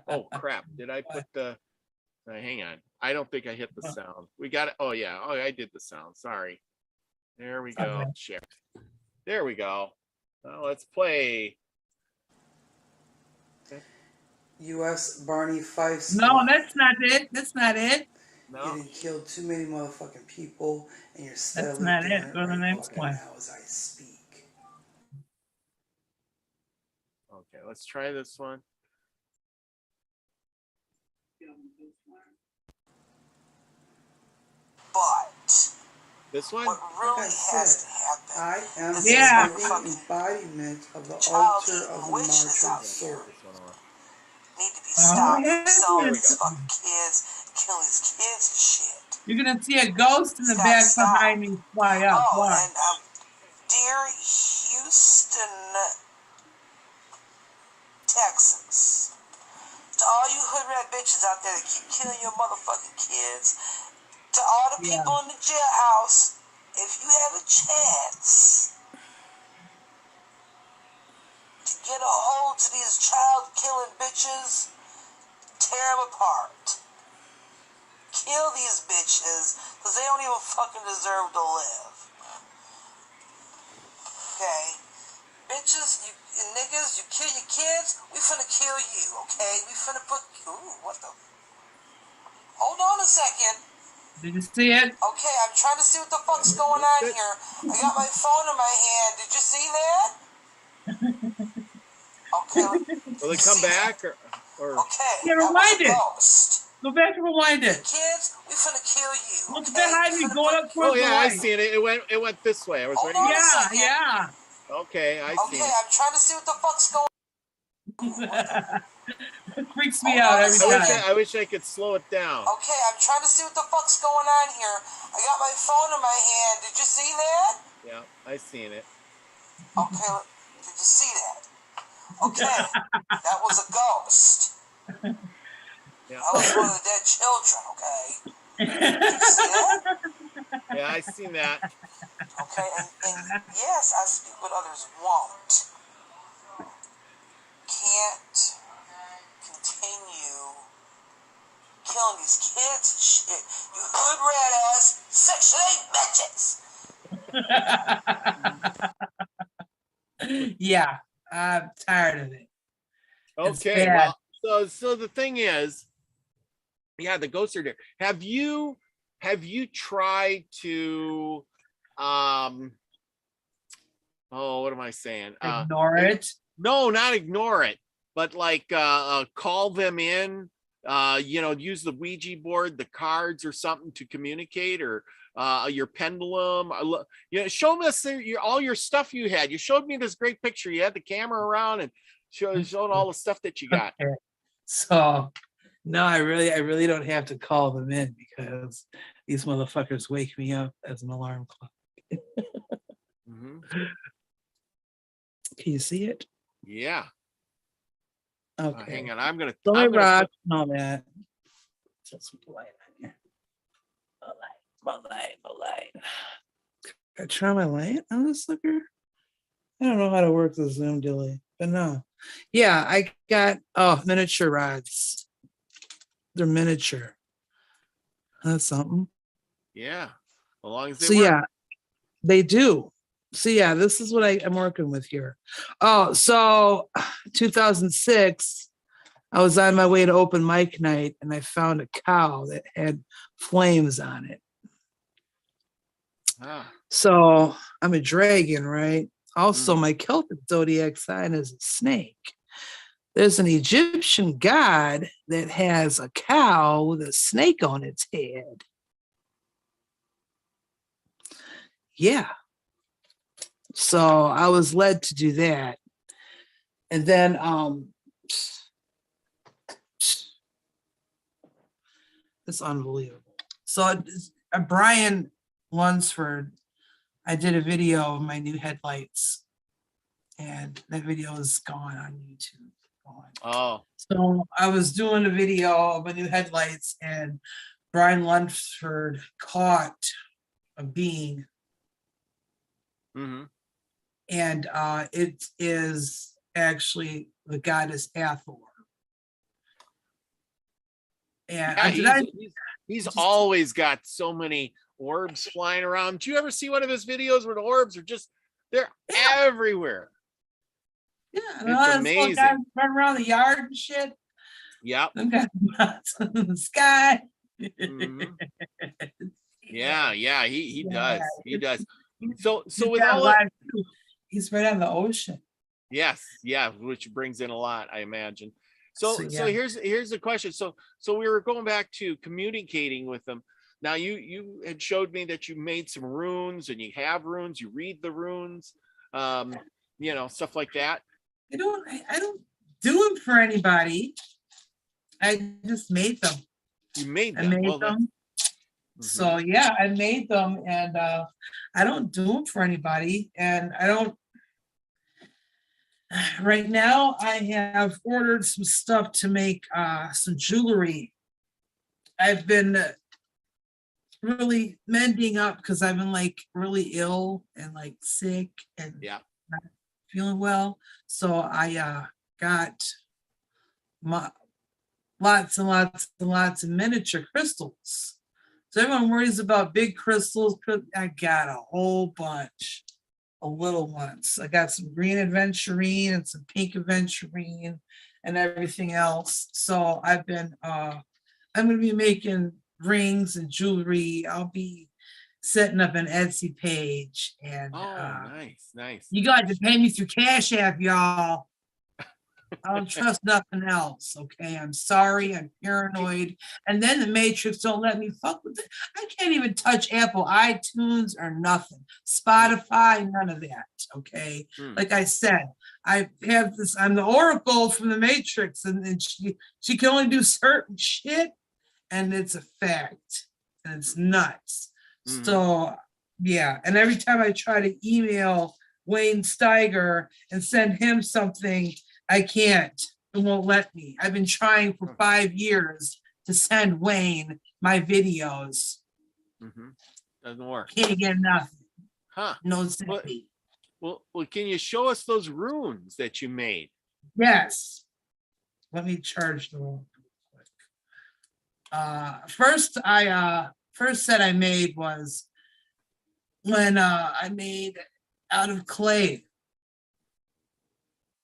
Oh crap! Did I put the? Hang on. I don't think I hit the sound. We got it. Oh yeah. Oh, I did the sound. Sorry. There we go. Okay. Shit. There we go. Well, let's play. U.S. Barney Fife's No, that's not it. That's not it. No. You didn't kill too many motherfucking people, and you're steadily not doing it. Go to the right next fucking one. now as I speak. Okay, let's try this one. But this one? What really has to happen? I am the Yeah. living embodiment of the Child altar of the witches out martyred here. soul. Need to be stopped. yeah. Selling There we these go. fucking kids, killing these kids and shit. You're gonna see a ghost in the Stop, back stop. behind me fly up. Oh, Watch. and dear Houston, Texas, to all you hood rat bitches out there that keep killing your motherfucking kids, to all the people in the jailhouse, if you have a chance to get a hold to these child killing bitches, tear them apart. Kill these bitches, because they don't even fucking deserve to live. Okay? Bitches, you niggas, you kill your kids, we finna kill you, okay? We finna put... Ooh, what the... Hold on a second. Did you see it? Okay, I'm trying to see what the fuck's going on here. I got my phone in my hand. Did you see that? Okay. Will it come back or? Okay. Yeah, that was rewind a it. ghost. Go back and rewind it. Kids, we finna kill you. Look Okay? behind We me, finna going put- up towards Oh the yeah, I light. see it. It went this way. I was Hold ready. on. Yeah, yeah. Okay, I see Okay, it. I'm trying to see what the fuck's going It freaks me out every time. I wish I could slow it down. Okay, I'm trying to see what the fuck's going on here. I got my phone in my hand. Did you see that? Yeah, I seen it. Okay, did you see that? Okay, that was a ghost. Yeah, That was one of the dead children, okay? Did you see that? yeah, I seen that. Okay, and yes, I speak what others won't. Can't continue killing these kids and shit. You hood rat ass Section 8 bitches. Yeah, I'm tired of it. It's Okay, bad. well, so the thing is, yeah, the ghosts are there. Have you tried to what am I saying? Ignore it. No, not ignore it, but like call them in, use the Ouija board, the cards or something to communicate, or your pendulum. Show us all your stuff you had. You showed me this great picture. You had the camera around and showing all the stuff that you got. Okay. So no, I really don't have to call them in because these motherfuckers wake me up as an alarm clock. Mm-hmm. Can you see it? Yeah. Okay. Hang on. I'm gonna rock and all that. Just some light on here. My light. I try my light on this sucker. I don't know how to work the zoom delay, but no. Yeah, I got miniature rods. They're miniature. That's something. Yeah. As long as they So work. yeah, they do. So yeah, this is what I'm working with here. Oh, so 2006, I was on my way to open mic night and I found a cow that had flames on it. Ah. So I'm a dragon, right? Also, my Celtic zodiac sign is a snake. There's an Egyptian god that has a cow with a snake on its head. Yeah. So I was led to do that. And then it's unbelievable. So Brian Lunsford, I did a video of my new headlights, and that video is gone on YouTube. Oh. So I was doing a video of my new headlights, and Brian Lunsford caught a being. Mm-hmm. And it is actually the goddess Hathor. And Yeah, he's always got so many orbs flying around. Do you ever see one of his videos where the orbs are just, they're everywhere? Yeah, it's amazing. Guys run around the yard and shit. Yep. Them guys in the sky. Mm-hmm. Yeah, he does. He does. So He's with all that, he's right on the ocean. yes, yeah, which brings in a lot, I imagine. So yeah. here's the question. So we were going back to communicating with them. Now you had showed me that you made some runes, and you have runes, you read the runes, stuff like that. I don't do them for anybody. I just made them. You made them. I made them. So yeah, I made them, and I don't do them for anybody, and I don't. Right now, I have ordered some stuff to make some jewelry. I've been really mending up because I've been like really ill and like sick and not feeling well. So I got lots and lots and lots of miniature crystals. So everyone worries about big crystals. I got a whole bunch of little ones. I got some green aventurine and some pink aventurine and everything else. So I've been, I'm going to be making rings and jewelry. I'll be setting up an Etsy page. And nice. You got to pay me through Cash App, y'all. I don't trust nothing else. Okay, I'm sorry. I'm paranoid. And then the Matrix don't let me fuck with it. I can't even touch Apple iTunes or nothing. Spotify, none of that. Okay. Like I said, I have this. I'm the Oracle from the Matrix, and she can only do certain shit, and it's a fact, and it's nuts. So yeah. And every time I try to email Wayne Steiger and send him something, I can't. It won't let me. I've been trying for 5 years to send Wayne my videos. Doesn't work. Can't get nothing. Huh. No sympathy. Well, can you show us those runes that you made? Yes. Let me charge the room real quick. First set I made was when I made out of clay.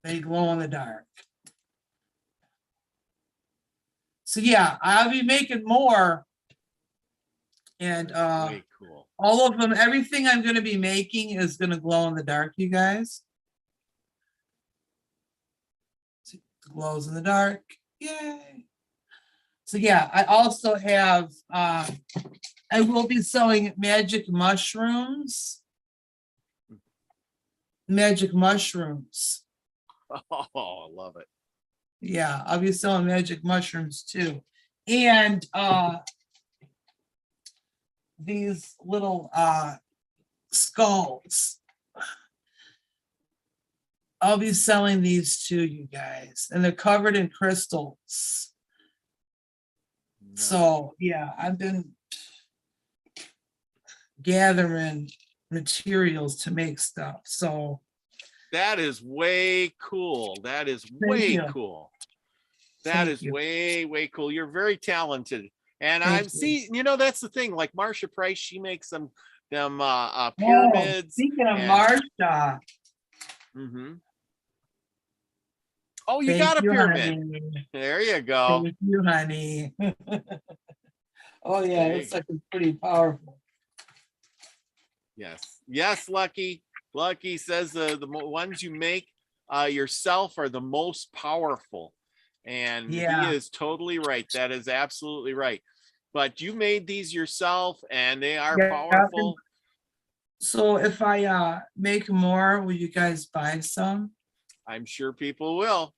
They glow in the dark. So yeah, I'll be making more. And Way cool. All of them, everything I'm going to be making is going to glow in the dark, you guys. See, it glows in the dark. Yay. So yeah, I also have, I will be selling magic mushrooms. Magic mushrooms. Oh, I love it. Yeah, I'll be selling magic mushrooms too. And these little skulls. I'll be selling these to you guys, and they're covered in crystals. Nice. So yeah, I've been gathering materials to make stuff. So that is way cool. That is way cool. That is way cool. You're very talented. And I'm seeing, that's the thing. Like Marsha Price, she makes them pyramids. Speaking of Marsha. Oh, you Thank got a you, pyramid. honey. There you go. Thank you, honey. Oh yeah, There it's you- like it's pretty powerful. Yes. Yes, Lucky. Lucky says the ones you make yourself are the most powerful. And Yeah. he is totally right. That is absolutely right. But you made these yourself and they are Yeah. powerful. So if I make more, will you guys buy some? I'm sure people will.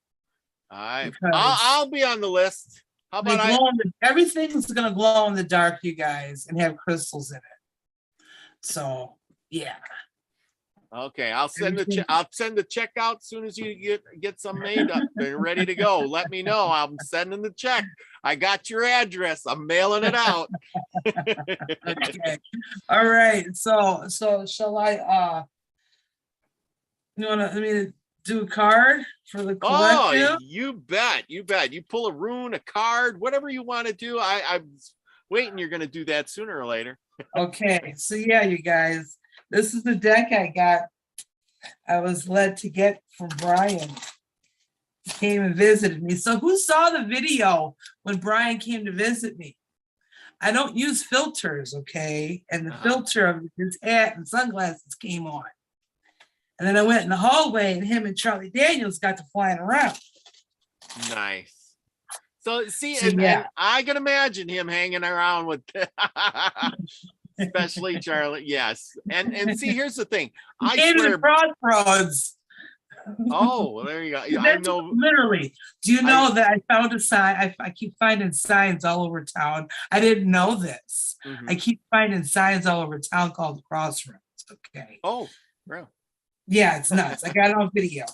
Because I'll be on the list. How they about glow everything's gonna glow in the dark, you guys, and have crystals in it. So yeah. Okay, I'll send the check out as soon as you get some made up and ready to go. Let me know. I'm sending the check. I got your address. I'm mailing it out. Okay. All right. So shall I you wanna let me do a card for the collective? Oh, you bet. You bet. You pull a rune, a card, whatever you want to do. I'm waiting. You're gonna do that sooner or later. Okay, so yeah, you guys, this is the deck I was led to get from Brian. He came and visited me. So who saw the video when Brian came to visit me? I don't use filters, okay? And the filter of his hat and sunglasses came on. And then I went in the hallway and him and Charlie Daniels got to flying around. Nice. So see, So, and yeah. I can imagine him hanging around with especially Charlie. Yes. And see, here's the thing. I Came to swear. the crossroads. Oh, well, there you go. I know. Literally. Do you know that I found a sign? I keep finding signs all over town. I didn't know this. Mhm. I keep finding signs all over town called the crossroads. Okay. Oh, real. Yeah, it's nuts. I got it on video.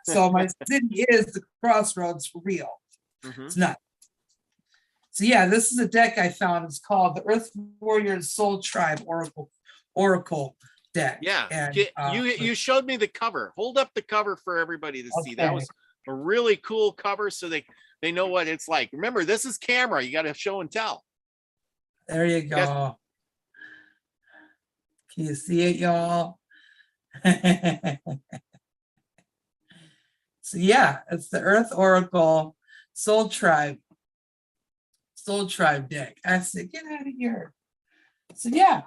So my city is the crossroads for real. Mhm. It's nuts. So yeah, this is a deck I found. It's called the Earth Warrior Soul Tribe Oracle deck. Yeah. And, you showed me the cover. Hold up the cover for everybody to see. That was a really cool cover so they know what it's like. Remember, this is camera. You got to show and tell. There you go. Yes. Can you see it, y'all? So yeah, it's the Earth Oracle Soul Tribe deck. I said, get out of here. So yeah,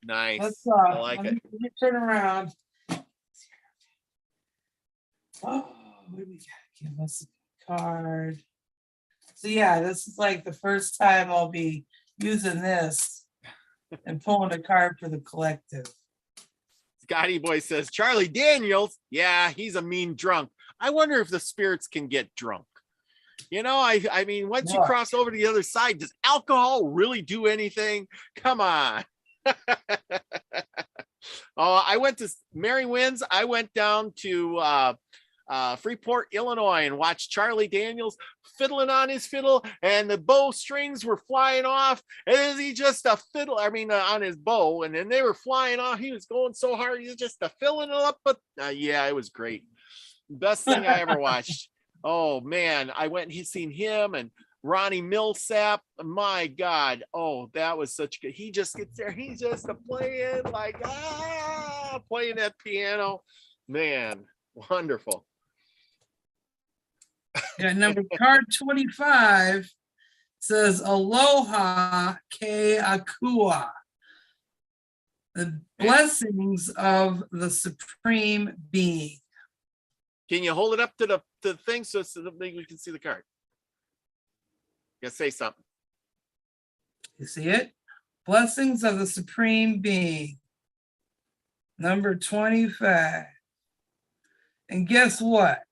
Nice. let's I like it. let me turn around. Oh, what do we got? Give us a card. So yeah, this is like the first time I'll be using this and pulling a card for the collective. Scotty Boy says, Charlie Daniels. Yeah, he's a mean drunk. I wonder if the spirits can get drunk. You know, I mean, once you cross over to the other side, does alcohol really do anything? Come on. Oh, I went to Mary Wynn's. I went down to Freeport, Illinois, and watched Charlie Daniels fiddling on his fiddle, and the bow strings were flying off. And is he just a fiddle? I mean, on his bow, and then they were flying off. He was going so hard, he was just filling it up. But yeah, it was great. Best thing I ever watched. Oh man, I went and seen him and Ronnie Millsap. My God, oh, that was such good. He just gets there. He's just playing like playing that piano. Man, wonderful. Yeah, number card 25 says Aloha Ke Akua. The blessings of the Supreme Being. Can you hold it up to the thing so we can see the card? You gotta say something. You see it? Blessings of the Supreme Being. Number 25. And guess what?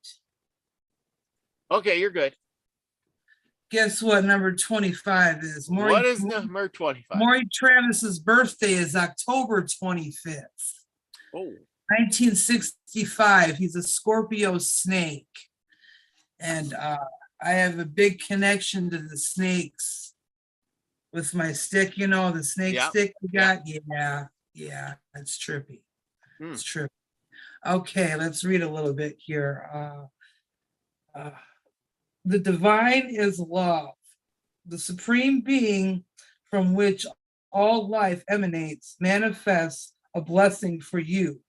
Okay, you're good. Guess what number 25 is? What is number 25? Maury Travis's birthday is October 25th. Oh. 1965. He's a Scorpio snake. And I have a big connection to the snakes with my stick, you know, the snake stick we got. Yeah, it's trippy. It's trippy. Okay, let's read a little bit here. The divine is love, the supreme being from which all life emanates, manifests a blessing for you.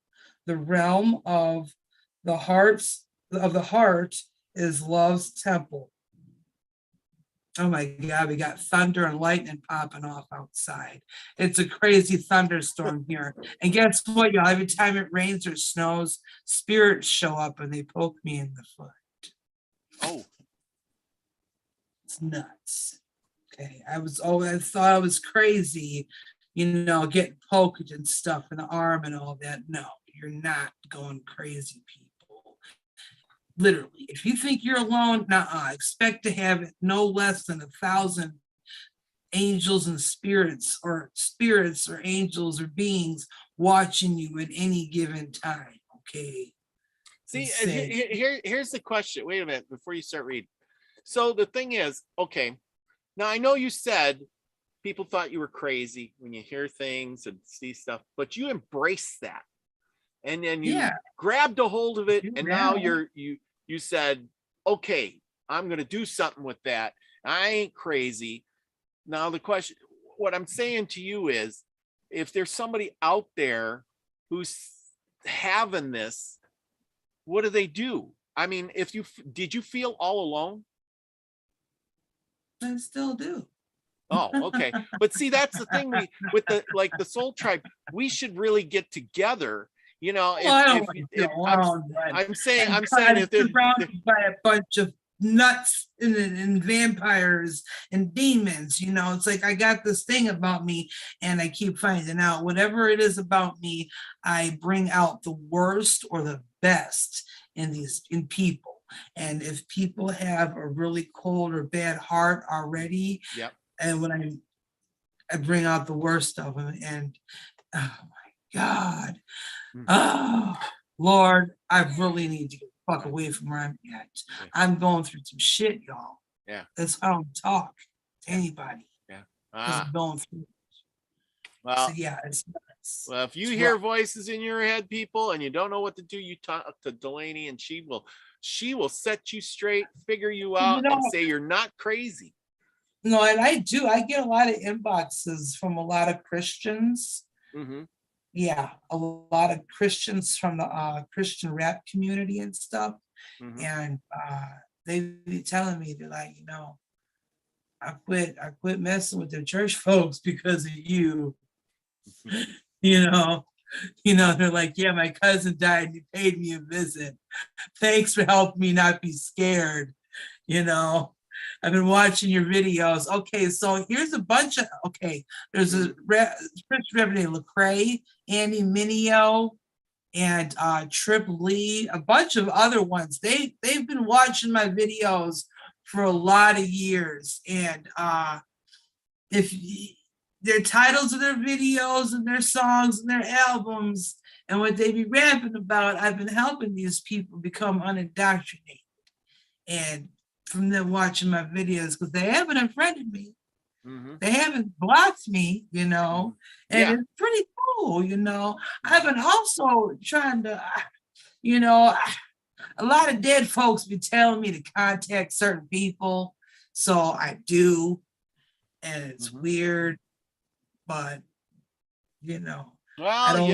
The realm of the heart's of the heart is love's temple. Oh my God, we got thunder and lightning popping off outside. It's a crazy thunderstorm here. And guess what, y'all? Every time it rains or snows, spirits show up and they poke me in the foot. Oh. It's nuts. Okay. I thought I was crazy, getting poked and stuff in the arm and all that. No, you're not going crazy, people. Literally, if you think you're alone, expect to have no less than 1,000 angels and spirits or angels or beings watching you at any given time. Okay. See, here's the question. Wait a minute before you start reading. So the thing is, okay, now I know you said people thought you were crazy when you hear things and see stuff, but you embrace that. And then you grabbed a hold of it, and now you said, okay, I'm going to do something with that. I ain't crazy. Now the question, what I'm saying to you is, if there's somebody out there who's having this, what do they do? I mean, did you feel all alone? I still do. Oh, okay. But see, that's the thing with the Soul Tribe, we should really get together. I'm saying if they're surrounded by a bunch of nuts and vampires and demons, it's like I got this thing about me and I keep finding out whatever it is about me, I bring out the worst or the best in people. And if people have a really cold or bad heart already, and when I bring out the worst of them, and oh my God, oh Lord, I really need to get the fuck away from where I'm at. I'm going through some shit, y'all. Yeah, that's how I don't talk to anybody. Yeah, I'm going through it. Well, so yeah, it's nuts. Well, if you hear voices in your head, people, and you don't know what to do, you talk to Delaney, and she will set you straight, figure you out, and say you're not crazy. No, and I do. I get a lot of inboxes from a lot of Christians. Mm-hmm. Yeah, a lot of Christians from the Christian rap community and stuff. Mm-hmm. And they be telling me, they're like, I quit messing with the church folks because of you. They're like, yeah, my cousin died and he paid me a visit. Thanks for helping me not be scared. I've been watching your videos. Okay, so here's a bunch of, there's a Chris Revenue Lecrae, Andy Mineo, and Trip Lee, a bunch of other ones. They've been watching my videos for a lot of years. And if their titles of their videos and their songs and their albums and what they be rapping about, I've been helping these people become unindoctrinated. And from them watching my videos, because they haven't unfriended me. Mm-hmm. They haven't blocked me, and it's pretty cool, I've been also trying to, a lot of dead folks be telling me to contact certain people, so I do, and it's weird, but, Well,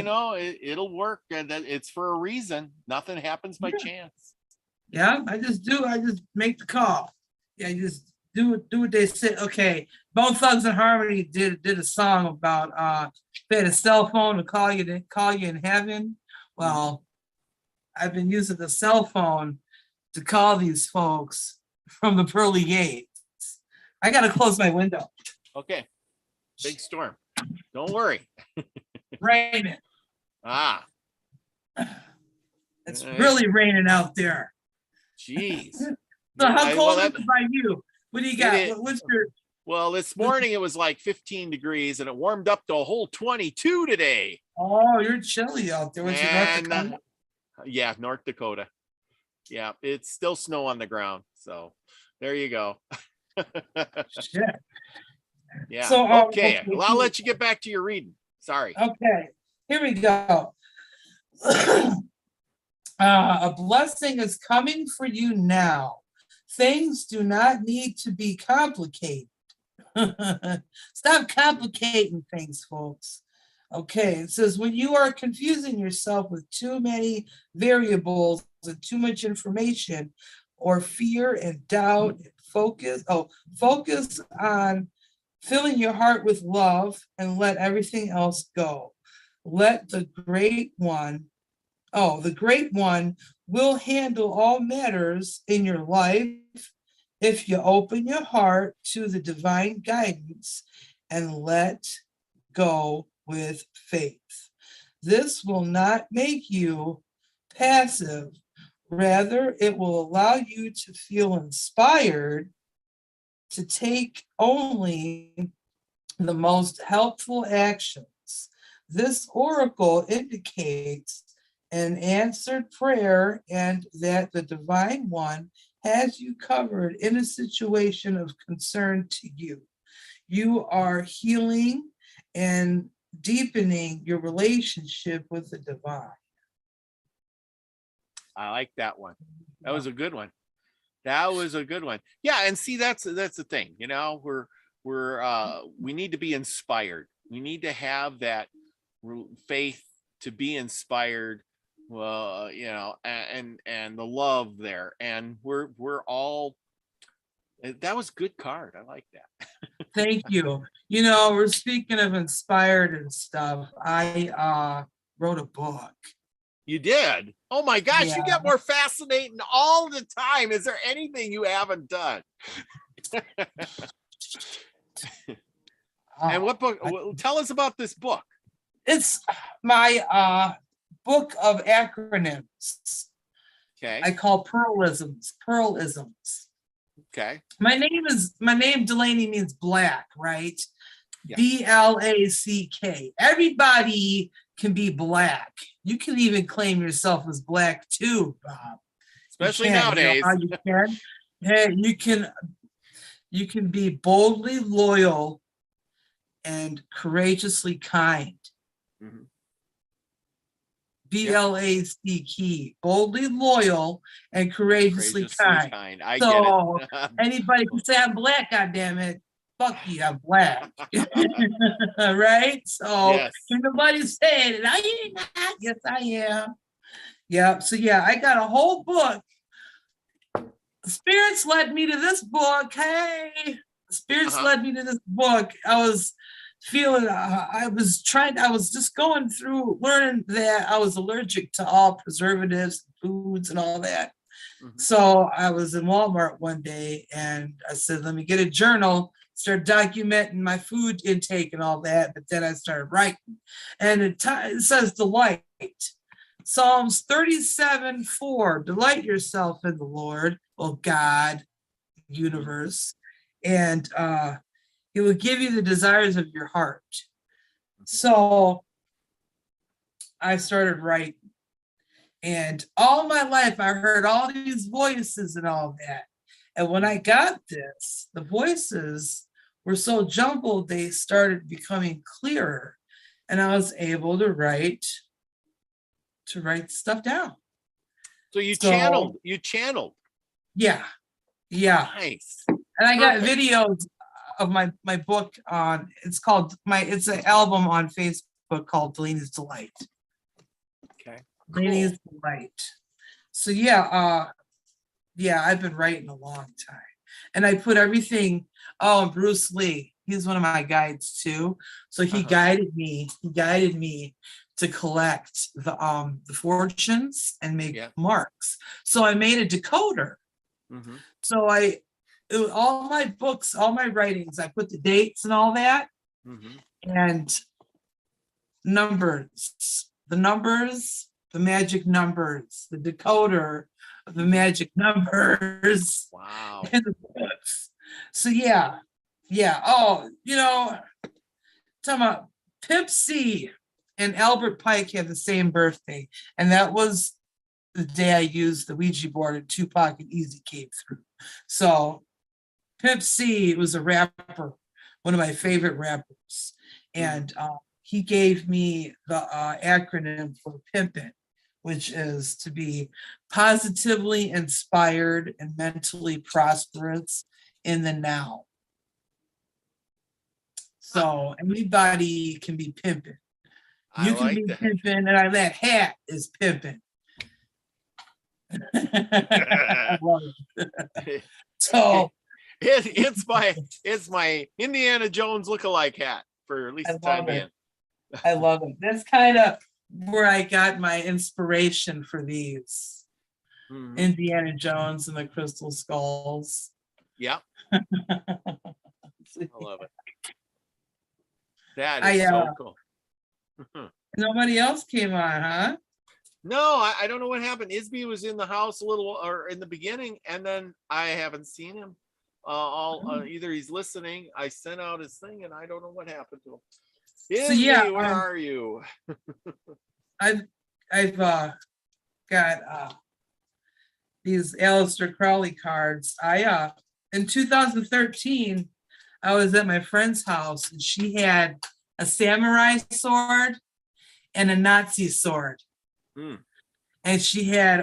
it'll work, and it's for a reason. Nothing happens by chance. Yeah, I just make the call. Yeah, I just do what they said. Okay, Bone Thugs and Harmony did a song about they had a cell phone to call you in heaven. Well, I've been using the cell phone to call these folks from the pearly gates. I gotta close my window. Okay, big storm. Don't worry. Raining. It's really raining out there. Jeez. So how cold is it by you? What do you got? What's your? Well, this morning it was like 15 degrees, and it warmed up to a whole 22 today. Oh, you're chilly out there. What's your North Dakota? Yeah, North Dakota. Yeah, it's still snow on the ground. So there you go. Shit. Yeah. So, okay. Well, I'll let you get back to your reading. Sorry. Okay. Here we go. A blessing is coming for you now. Things do not need to be complicated. Stop complicating things, folks. Okay, it says when you are confusing yourself with too many variables and too much information, or fear and doubt, and focus on filling your heart with love and let everything else go. Let the great one will handle all matters in your life if you open your heart to the divine guidance and let go with faith. This will not make you passive. Rather, it will allow you to feel inspired to take only the most helpful actions. This oracle indicates an answered prayer and that the divine one has you covered in a situation of concern to you. You are healing and deepening your relationship with the divine. I like that one. That was a good one. That was a good one. Yeah, and see, that's the thing. You know, we need to be inspired. We need to have that faith to be inspired. Well, you know, and the love there, and we're all. That was a good card. I like that. Thank you. You know, we're speaking of inspired and stuff. I wrote a book. You did? Oh my gosh, Yeah. you get more fascinating all the time. Is there anything you haven't done? And what book? Tell us about this book. It's my book of acronyms. Okay. I call pearlisms. Okay. My name Delaney means black, right? Yeah. BLACK. Everybody can be black. You can even claim yourself as black too, Bob. Especially You nowadays. You know how you can? Hey, you can be boldly loyal and courageously kind. Mm-hmm. BLACK, boldly loyal and courageously kind. I So get it. anybody can say I'm black, goddammit. Fuck you, I'm black. Right? So Yes. can nobody say it? You're not. Yes, I am. Yeah. So yeah, I got a whole book. Spirits led me to this book. Hey, spirits led me to this book. I was feeling, I was just going through learning that I was allergic to all preservatives, foods, and all that. Mm-hmm. So I was in Walmart one day and I said, let me get a journal, start documenting my food intake and all that. But then I started writing, and it says delight. Psalms 37:4, delight yourself in the Lord, oh God, universe, and he will give you the desires of your heart. So I started writing, and all my life I heard all these voices and all that. And when I got this, the voices were so jumbled, they started becoming clearer, and I was able to write stuff down. So you channeled. Yeah. Nice. And I got videos of my book on, it's an album on Facebook called Delaney's Delight. Okay. Delaney's Delight. So yeah, I've been writing a long time. And I put everything, Bruce Lee, he's one of my guides too. So he guided me to collect the fortunes and make marks. So I made a decoder. Mm-hmm. So all my books, all my writings, I put the dates and all that, and numbers, the magic numbers, the decoder of the magic numbers. Wow. And the books. So yeah. Oh, talking about Pimp C and Albert Pike have the same birthday, and that was the day I used the Ouija board and Tupac and Easy came through. So Pimp C was a rapper, one of my favorite rappers, and he gave me the acronym for pimpin', which is to be positively inspired and mentally prosperous in the now. So anybody can be pimping. I You can like be that. pimping, and that hat is pimping. I love it. So It's my Indiana Jones lookalike hat for at least I the time love it. being. I love it. That's kind of where I got my inspiration for these. Mhm. Indiana Jones and the Crystal Skulls. Yeah, I love it. That is so cool. Nobody else came on, huh? No, I don't know what happened. Isby was in the house a little, or in the beginning, and then I haven't seen him. Either he's listening. I sent out his thing, and I don't know what happened to him. So Isby, where are you? I've got these Aleister Crowley cards. In 2013, I was at my friend's house, and she had a samurai sword and a Nazi sword. And she had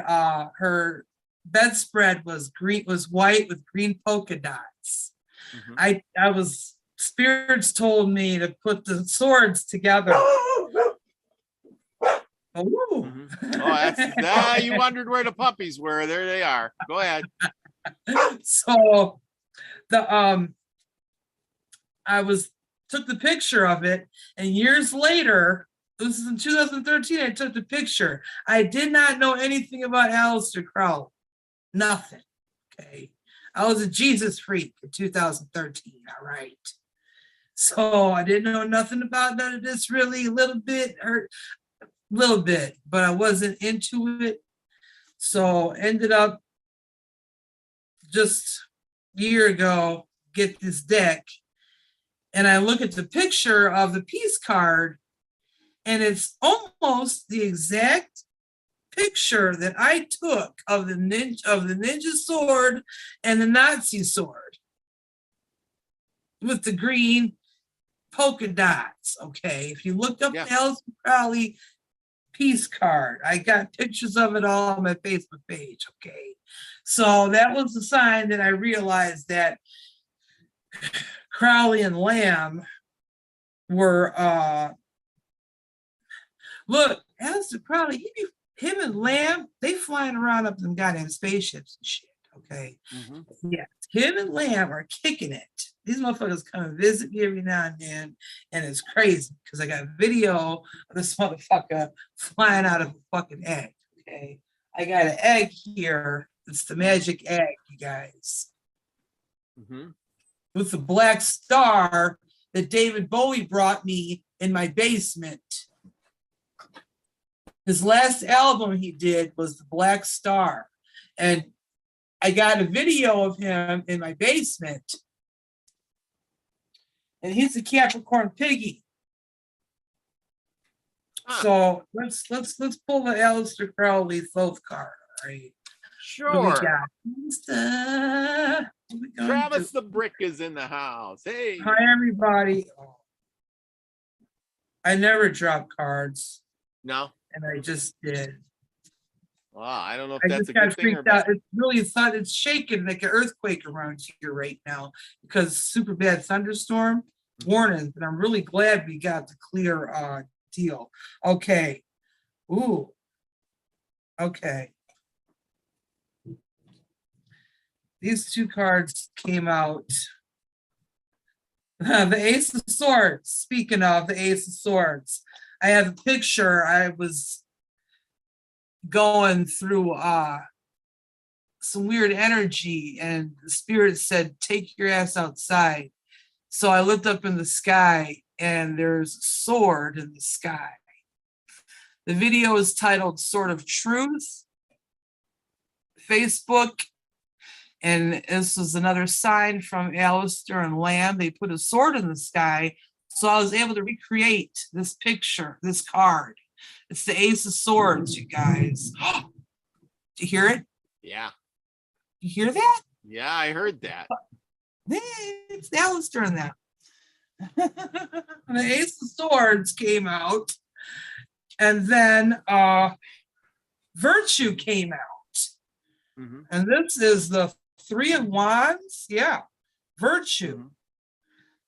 her bedspread was white with green polka dots. I was spirits told me to put the swords together. Oh, that's that. You wondered where the puppies were. There they are. Go ahead. So I took the picture of it, and years later, this is in 2013, I took the picture. I did not know anything about Aleister Crowley. Nothing. Okay. I was a Jesus freak in 2013. All right. So I didn't know nothing about none of this really, a little bit, but I wasn't into it. So ended up just a year ago, get this deck, and I look at the picture of the peace card, and it's almost the exact picture that I took of the ninja sword and the Nazi sword with the green polka dots. Okay, if you looked up the Aleister Crowley peace card, I got pictures of it all on my Facebook page. Okay, so that was the sign that I realized that Crowley and Lamb were look, Aleister Crowley, him and Lamb, they flying around up them goddamn spaceships and shit. Okay. Yeah, him and Lamb are kicking it. These motherfuckers come and visit me every now and then, and it's crazy because I got a video of this motherfucker flying out of a fucking egg. Okay, I got an egg here. It's the magic egg, you guys, with the black star that David Bowie brought me in my basement. His last album he did was the Black Star, and I got a video of him in my basement, and he's a Capricorn piggy. So let's pull the Aleister Crowley Thoth card. All right. Sure. Travis the Brick is in the house. Hey. Hi everybody. I never drop cards. No. And I just did. Wow, I don't know if that's a good thing or bad. It's really thought it's shaking like an earthquake around here right now because super bad thunderstorm warnings, and I'm really glad we got the clear deal. Okay. Ooh. Okay. These two cards came out. The Ace of Swords. Speaking of the Ace of Swords, I have a picture. I was going through some weird energy, and the spirit said, take your ass outside. So I looked up in the sky, and there's a sword in the sky. The video is titled Sword of Truth. Facebook. And this was another sign from Aleister and Lamb. They put a sword in the sky. So I was able to recreate this picture, this card. It's the Ace of Swords, you guys. Did you hear it? Yeah. You hear that? Yeah, I heard that. It's Aleister in that. The Ace of Swords came out. And then Virtue came out. And this is the Three of Wands. Yeah. Virtue.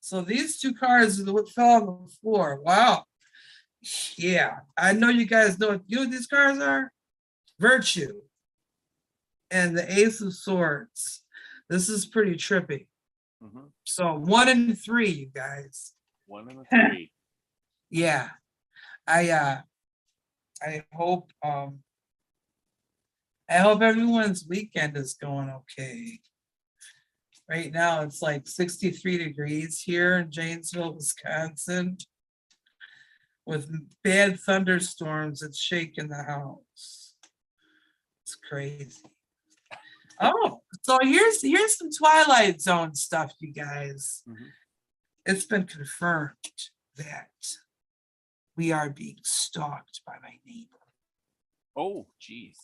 So these two cards are what fell on the floor. Wow. Yeah, I know you guys know what these cards are. Virtue and the Ace of Swords. This is pretty trippy. Mm-hmm. So 1 and 3, you guys. 1 and 3. Yeah. I hope everyone's weekend is going okay. Right now it's like 63 degrees here in Janesville, Wisconsin. With bad thunderstorms, it's shaking the house. It's crazy. Oh, so here's some Twilight Zone stuff, you guys. Mm-hmm. It's been confirmed that we are being stalked by my neighbor. Oh, geez.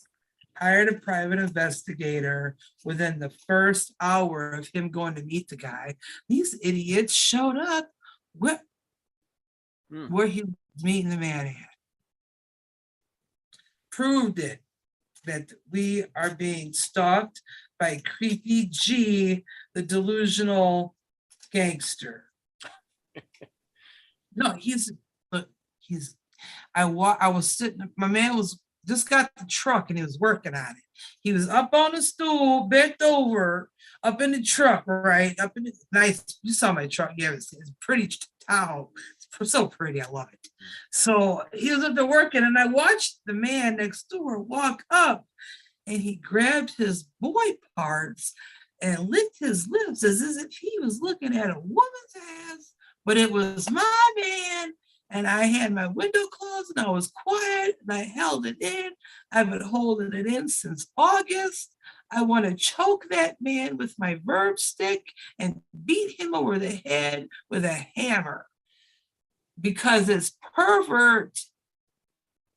Hired a private investigator. Within the first hour of him going to meet the guy, these idiots showed up where he was meeting the man at. Proved it that we are being stalked by Creepy G, the delusional gangster. No, I was sitting, my man was just got the truck and he was working on it. He was up on the stool, bent over, up in the truck, right? Up in the nice, you saw my truck, yeah, it's pretty Tahoe. It's so pretty, I love it. So he was up there working, and I watched the man next door walk up, and he grabbed his boy parts and licked his lips as if he was looking at a woman's ass, but it was my man. And I had my window closed and I was quiet and I held it in. I've been holding it in since August. I want to choke that man with my verb stick and beat him over the head with a hammer because it's pervert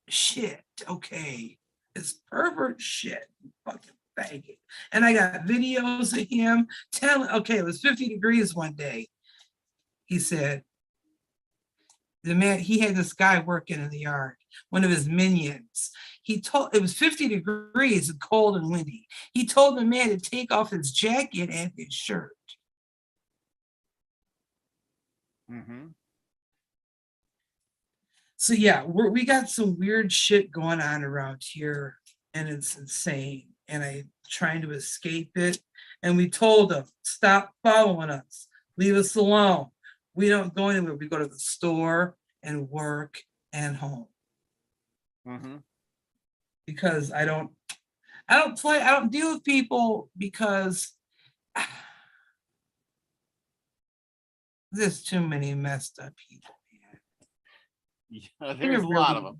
shit, okay? It's pervert shit, fucking faggot. And I got videos of him telling, okay, it was 50 degrees one day. He said, the man, he had this guy working in the yard, one of his minions. He told, it was 50 degrees and cold and windy. He told the man to take off his jacket and his shirt. Mm-hmm. So yeah, we got some weird shit going on around here, and it's insane. And I'm trying to escape it. And we told them, stop following us, leave us alone. We don't go anywhere. We go to the store and work and home. Mm-hmm. Because I don't deal with people because there's too many messed up people, man. Yeah, there's a lot of them.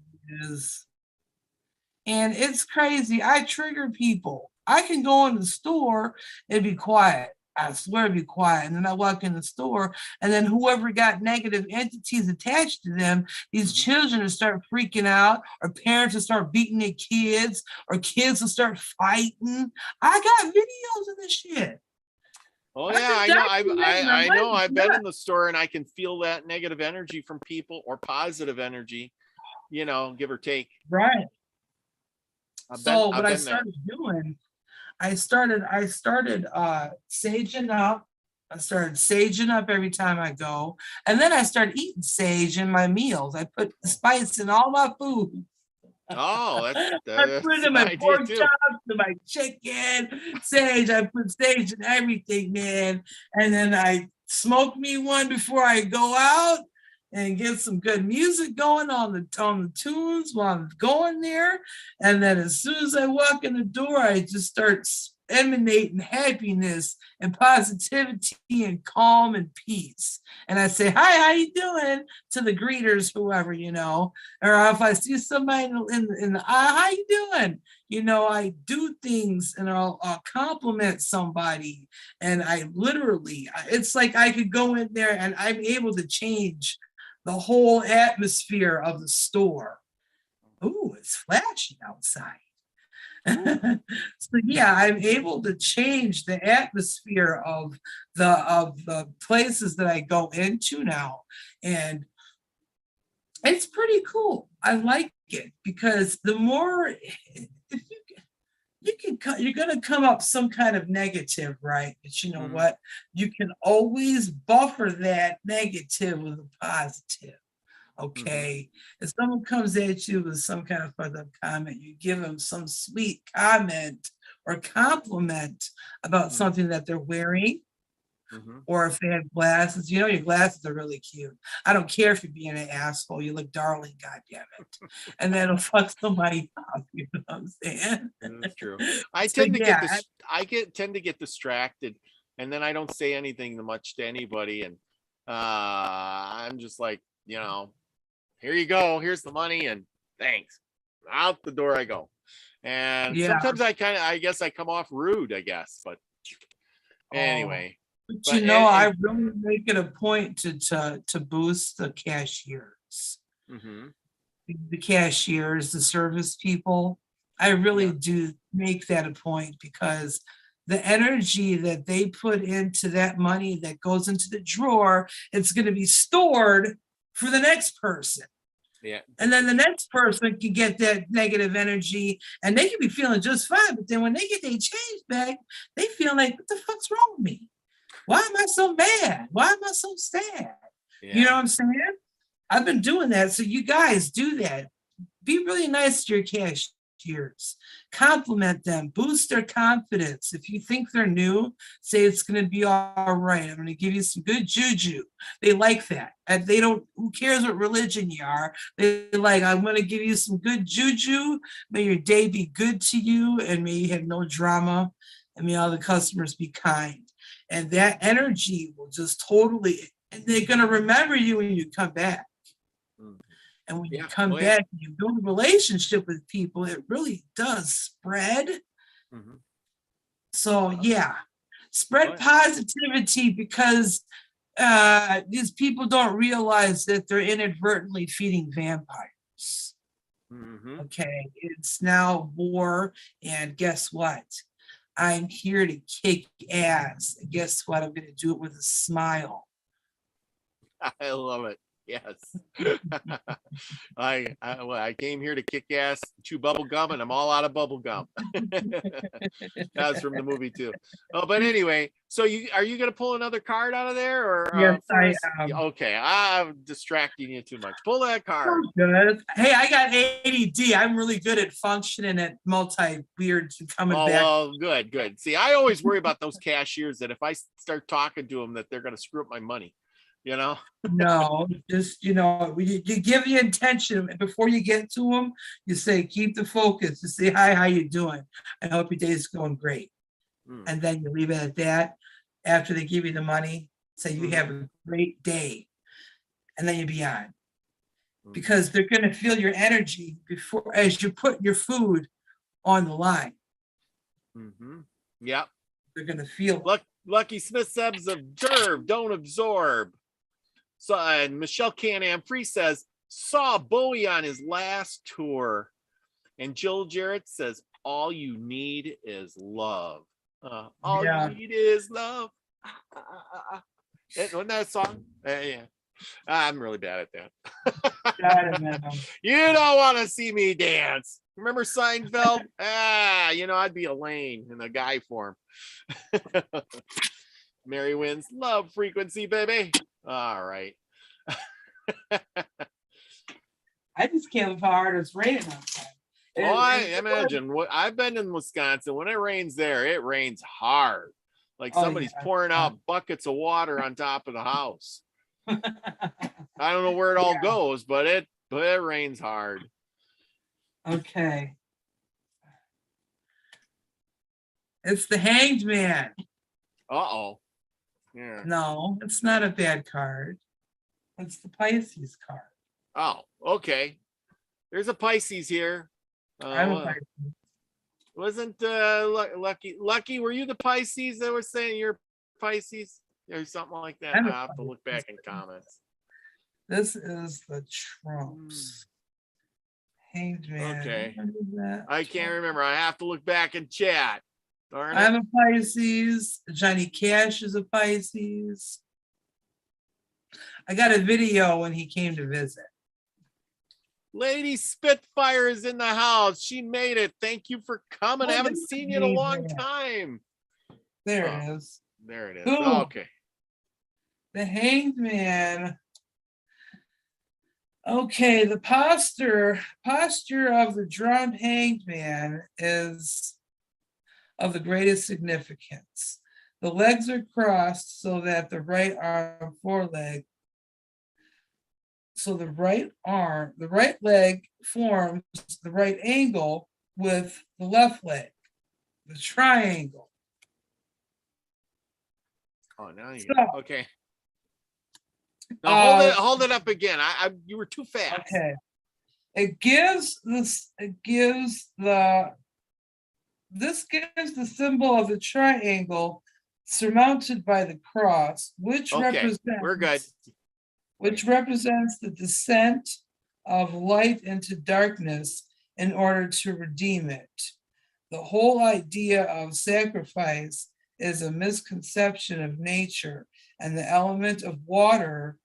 And it's crazy. I trigger people. I can go in the store and be quiet. I swear to be quiet. And then I walk in the store, and then whoever got negative entities attached to them, these children will start freaking out, or parents will start beating their kids, or kids will start fighting. I got videos of this shit. Oh yeah, I know. I've been in the store and I can feel that negative energy from people, or positive energy, you know, give or take. Right. So what I started doing, I started saging up. I started saging up every time I go. And then I started eating sage in my meals. I put spice in all my food. Oh, that's I put it in my pork chops, in my chicken, sage. I put sage in everything, man. And then I smoke me one before I go out and get some good music going on the tunes while I'm going there. And then as soon as I walk in the door, I just start emanating happiness and positivity and calm and peace. And I say, hi, how you doing? To the greeters, whoever, you know, or if I see somebody in the eye, how you doing? You know, I do things and I'll compliment somebody. And I literally, it's like I could go in there and I'm able to change the whole atmosphere of the store. Ooh, it's flashing outside. So yeah, I'm able to change the atmosphere of the places that I go into now, and it's pretty cool. I like it because the more you're gonna come up some kind of negative, right? But you know what? You can always buffer that negative with a positive. Okay. If someone comes at you with some kind of fucked up comment, you give them some sweet comment or compliment about something that they're wearing. Or if they have glasses, you know, your glasses are really cute. I don't care if you're being an asshole. You look darling, goddammit. And that'll fuck somebody up, you know what I'm saying? That's true. I So, tend to yeah, tend to get distracted, and then I don't say anything much to anybody, and I'm just like, you know, here you go, here's the money, and thanks. Out the door I go. And yeah. sometimes I guess I come off rude, I guess, but anyway. But you know, I really make it a point to boost the cashiers. The cashiers, the service people. I really do make that a point, because the energy that they put into that money that goes into the drawer, it's going to be stored for the next person. Yeah. And then the next person can get that negative energy and they can be feeling just fine. But then when they get their change back, they feel like, what the fuck's wrong with me? Why am I so mad? Why am I so sad? Yeah. You know what I'm saying? I've been doing that. So you guys do that. Be really nice to your cashiers. Compliment them. Boost their confidence. If you think they're new, say it's going to be all right. I'm going to give you some good juju. They like that. And they don't, who cares what religion you are? They're like, I'm going to give you some good juju. May your day be good to you, and may you have no drama, and may all the customers be kind. And that energy will just totally, and they're going to remember you when you come back. And when you come back and you build a relationship with people, it really does spread. So yeah, spread positivity, because these people don't realize that they're inadvertently feeding vampires. Okay, it's now war, and guess what? I'm here to kick ass. And guess what? I'm going to do it with a smile. I love it. Yes. I came here to kick ass, chew bubble gum, and I'm all out of bubble gum. That's from the movie too. Oh, but anyway, so are you going to pull another card out of there, or yes, I am. Okay, I'm distracting you too much. Pull that card. Good. Hey, I got ADD. I'm really good at functioning at multi-weird coming back. Oh, well, good. See, I always worry about those cashiers, that if I start talking to them, that they're going to screw up my money. You know? No, just, you know, you give the intention before you get to them. You say, keep the focus. You say, hi, how you doing? I hope your day is going great. And then you leave it at that. After they give you the money, say you have a great day. And then you be on. Because they're going to feel your energy before, as you put your food on the line. Yep. They're going to feel. Lucky Smith says, observe, don't absorb. So, and Michelle Can-Am Free says, saw Bowie on his last tour. And Jill Jarrett says, all you need is love. All you need is love. Wasn't that a song? Yeah. I'm really bad at that. You don't want to see me dance. Remember Seinfeld? You know, I'd be Elaine in a guy form. Mary wins love frequency, baby. All right. I just can't believe how hard it's raining outside. Oh, I imagine. I've been in Wisconsin. When it rains there, it rains hard. Like somebody's pouring out buckets of water on top of the house. I don't know where it all goes, but it rains hard. Okay. It's the Hanged Man. Uh-oh. Yeah. No, it's not a bad card. It's the Pisces card. Oh, okay. There's a Pisces here. I'm a Pisces. Wasn't Lucky, were you the Pisces that was saying you're Pisces? Or something like that. I have to look back in comments. This is the Trumps. Hanged Man. Okay. I can't remember. I have to look back in chat. I'm a Pisces. Johnny Cash is a Pisces. I got a video when he came to visit. Lady Spitfire is in the house. She made it. Thank you for coming. I haven't seen you in a long time. There it is. There it is. Ooh, okay. the Hanged Man. Okay, the posture of the drawn hanged man is of the greatest significance. The legs are crossed so that the right leg forms the right angle with the left leg, the triangle. Oh, now you So, okay. Now hold it up again. You were too fast. Okay. This gives the symbol of the triangle surmounted by the cross, which we're good. Which represents the descent of light into darkness in order to redeem it. The whole idea of sacrifice is a misconception of nature, and the element of water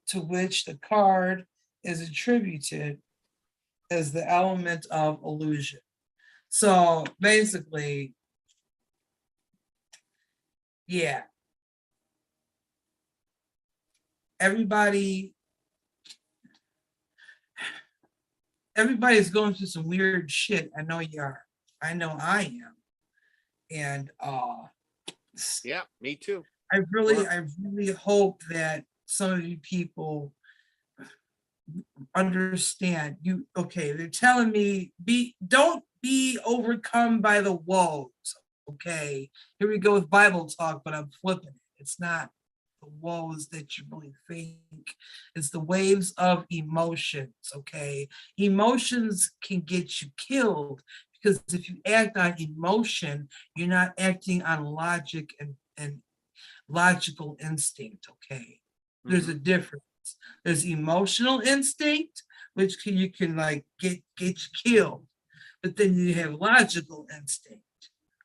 to which the card is attributed is the element of illusion. So basically, yeah, everybody's going through some weird shit. I know you are. I know I am. And yeah, me too. I really hope that some of you people understand. They're telling me don't be overcome by the woes. Okay, here we go with Bible talk, but I'm flipping it. It's not the woes that you really think. It's the waves of emotions. Okay, emotions can get you killed because if you act on emotion, you're not acting on logic and logical instinct. Okay, there's a difference. There's emotional instinct, which you can like get you killed, but then you have logical instinct.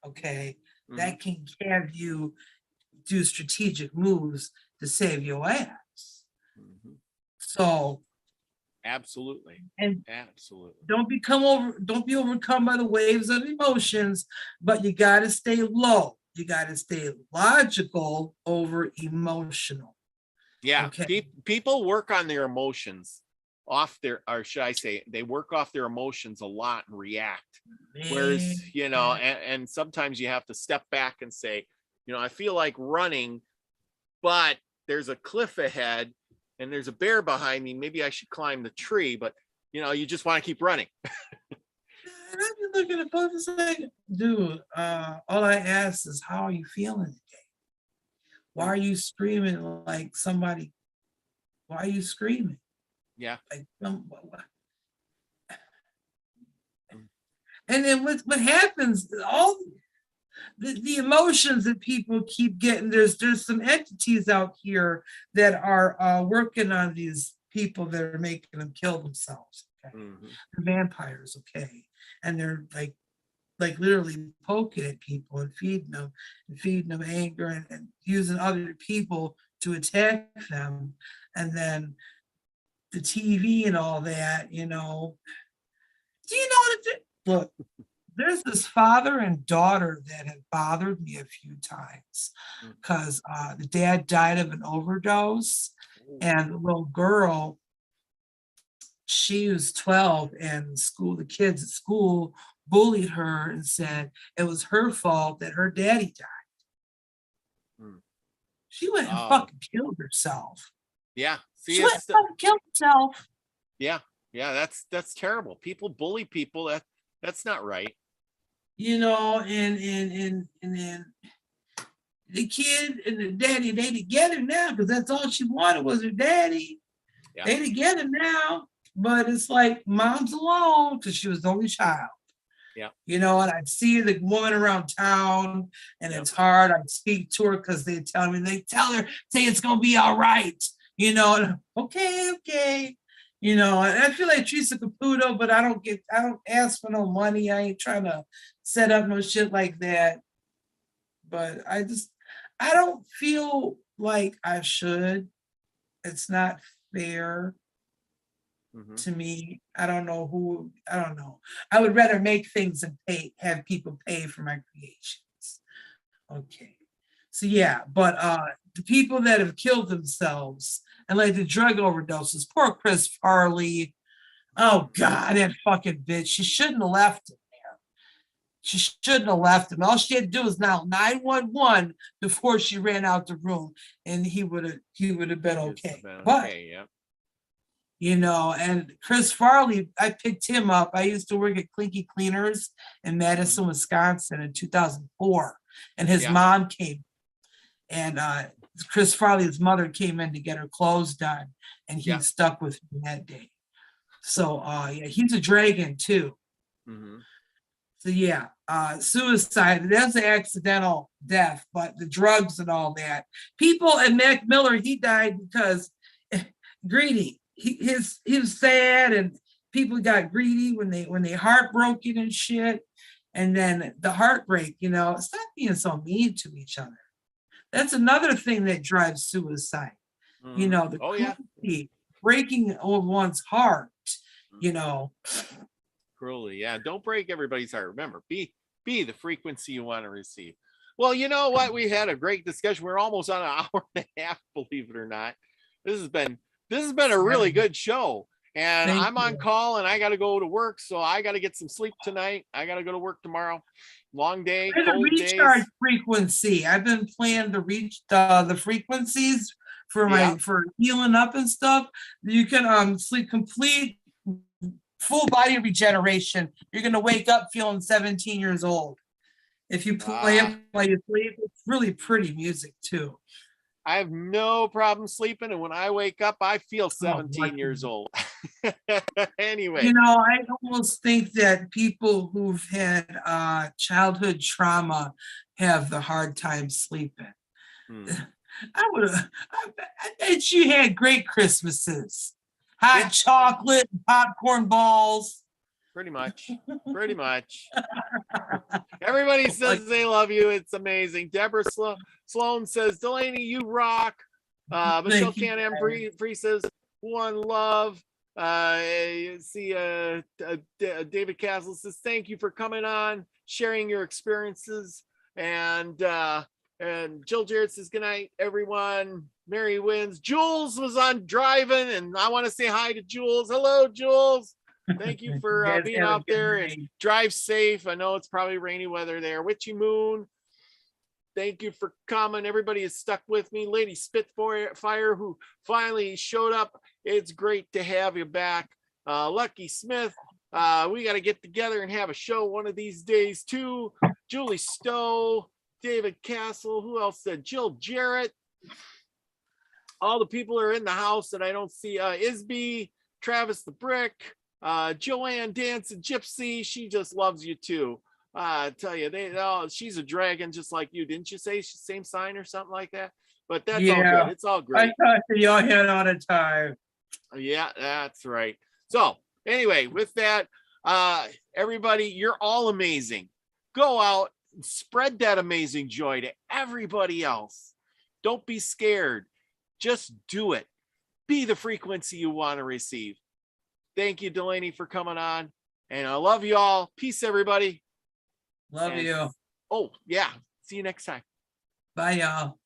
Okay, that can have you do strategic moves to save your ass. So absolutely, and absolutely, don't be overcome by the waves of emotions, but you got to stay low. You got to stay logical over emotional. Yeah, okay. People work on their emotions or should I say, they work off their emotions a lot and react. Whereas, and sometimes you have to step back and say, I feel like running, but there's a cliff ahead and there's a bear behind me. Maybe I should climb the tree, but you just want to keep running. And I've been looking at both and saying, dude, all I ask is, how are you feeling today? Why are you screaming like somebody? Why are you screaming? Yeah. Like, and then what happens, all the emotions that people keep getting, there's some entities out here that are working on these people that are making them kill themselves. Okay? The vampires, okay? And they're like literally poking at people and feeding them anger and using other people to attack them. And then the TV and all that, do you know look, there's this father and daughter that have bothered me a few times because the dad died of an overdose, and the little girl, she was 12, and the kids at school bullied her and said it was her fault that her daddy died. She went and fucking killed herself. Yeah. See, she went and fucking killed herself. Yeah. That's terrible. People bully people. That's not right. And then the kid and the daddy, they together now because that's all she wanted was her daddy. Yeah. They together now, but it's like mom's alone because she was the only child. Yeah. And I see the woman around town, and it's hard. I speak to her because they tell her, say it's gonna be all right. Okay. And I feel like Teresa Caputo, but I don't ask for no money. I ain't trying to set up no shit like that. But I don't feel like I should. It's not fair to me. I don't know. I would rather make things and have people pay for my creations. Okay. So yeah, but the people that have killed themselves, and like the drug overdoses. Poor Chris Farley. Oh God, that fucking bitch. She shouldn't have left him there. She shouldn't have left him. All she had to do was dial 911 before she ran out the room, and he would have been okay. But yeah. you know, and Chris Farley, I picked him up. I used to work at Clinky Cleaners in Madison, Wisconsin in 2004. And his mom came, and Chris Farley's mother came in to get her clothes done, and he stuck with me that day. So yeah, he's a dragon too. So yeah, suicide, that's an accidental death, but the drugs and all that. People, and Mac Miller, he died because greedy. He was sad, and people got greedy when they heartbroken and shit. And then the heartbreak, you know, stop being so mean to each other. That's another thing that drives suicide. You know, the cruelty, breaking of one's heart, you know. Cruelly, yeah. Don't break everybody's heart. Remember, be the frequency you want to receive. Well, you know what? We had a great discussion. We're almost on an hour and a half, believe it or not. This has been a really good show. And I'm on call, and I got to go to work, so I got to get some sleep tonight. I got to go to work tomorrow. Long day, cold days. Recharge frequency. I've been planning to reach the frequencies for for healing up and stuff. You can sleep complete full body regeneration. You're gonna wake up feeling 17 years old. If you play it while you sleep, it's really pretty music too. I have no problem sleeping, and when I wake up, I feel 17 years old. Anyway, you know, I almost think that people who've had childhood trauma have the hard time sleeping. I bet you had great Christmases, hot chocolate, popcorn balls. Pretty much. Everybody says they love you. It's amazing. Deborah Sloan says, Delaney, you rock. Michelle Can-Am Free says, one love. See, David Castle says, thank you for coming on, sharing your experiences. And Jill Jarrett says, good night, everyone. Mary wins. Jules was on driving, and I want to say hi to Jules. Hello, Jules. Thank you for being out there, and drive safe. I know it's probably rainy weather there. Witchy Moon, thank you for coming. Everybody is stuck with me. Lady Spitfire, who finally showed up. It's great to have you back. Lucky Smith, we got to get together and have a show one of these days too. Julie Stowe, David Castle, who else said? Jill Jarrett. All the people are in the house that I don't see. Isby, Travis the Brick, Joanne Dancing Gypsy, she just loves you too. I tell you, she's a dragon just like you. Didn't you say she's same sign or something like that? But that's all good. It's all great. I talk to your head all the time. Yeah, that's right. So anyway, with that, everybody, you're all amazing. Go out and spread that amazing joy to everybody else. Don't be scared. Just do it. Be the frequency you want to receive. Thank you, Delaney, for coming on. And I love you all. Peace, everybody. Love you. Oh, yeah. See you next time. Bye, y'all.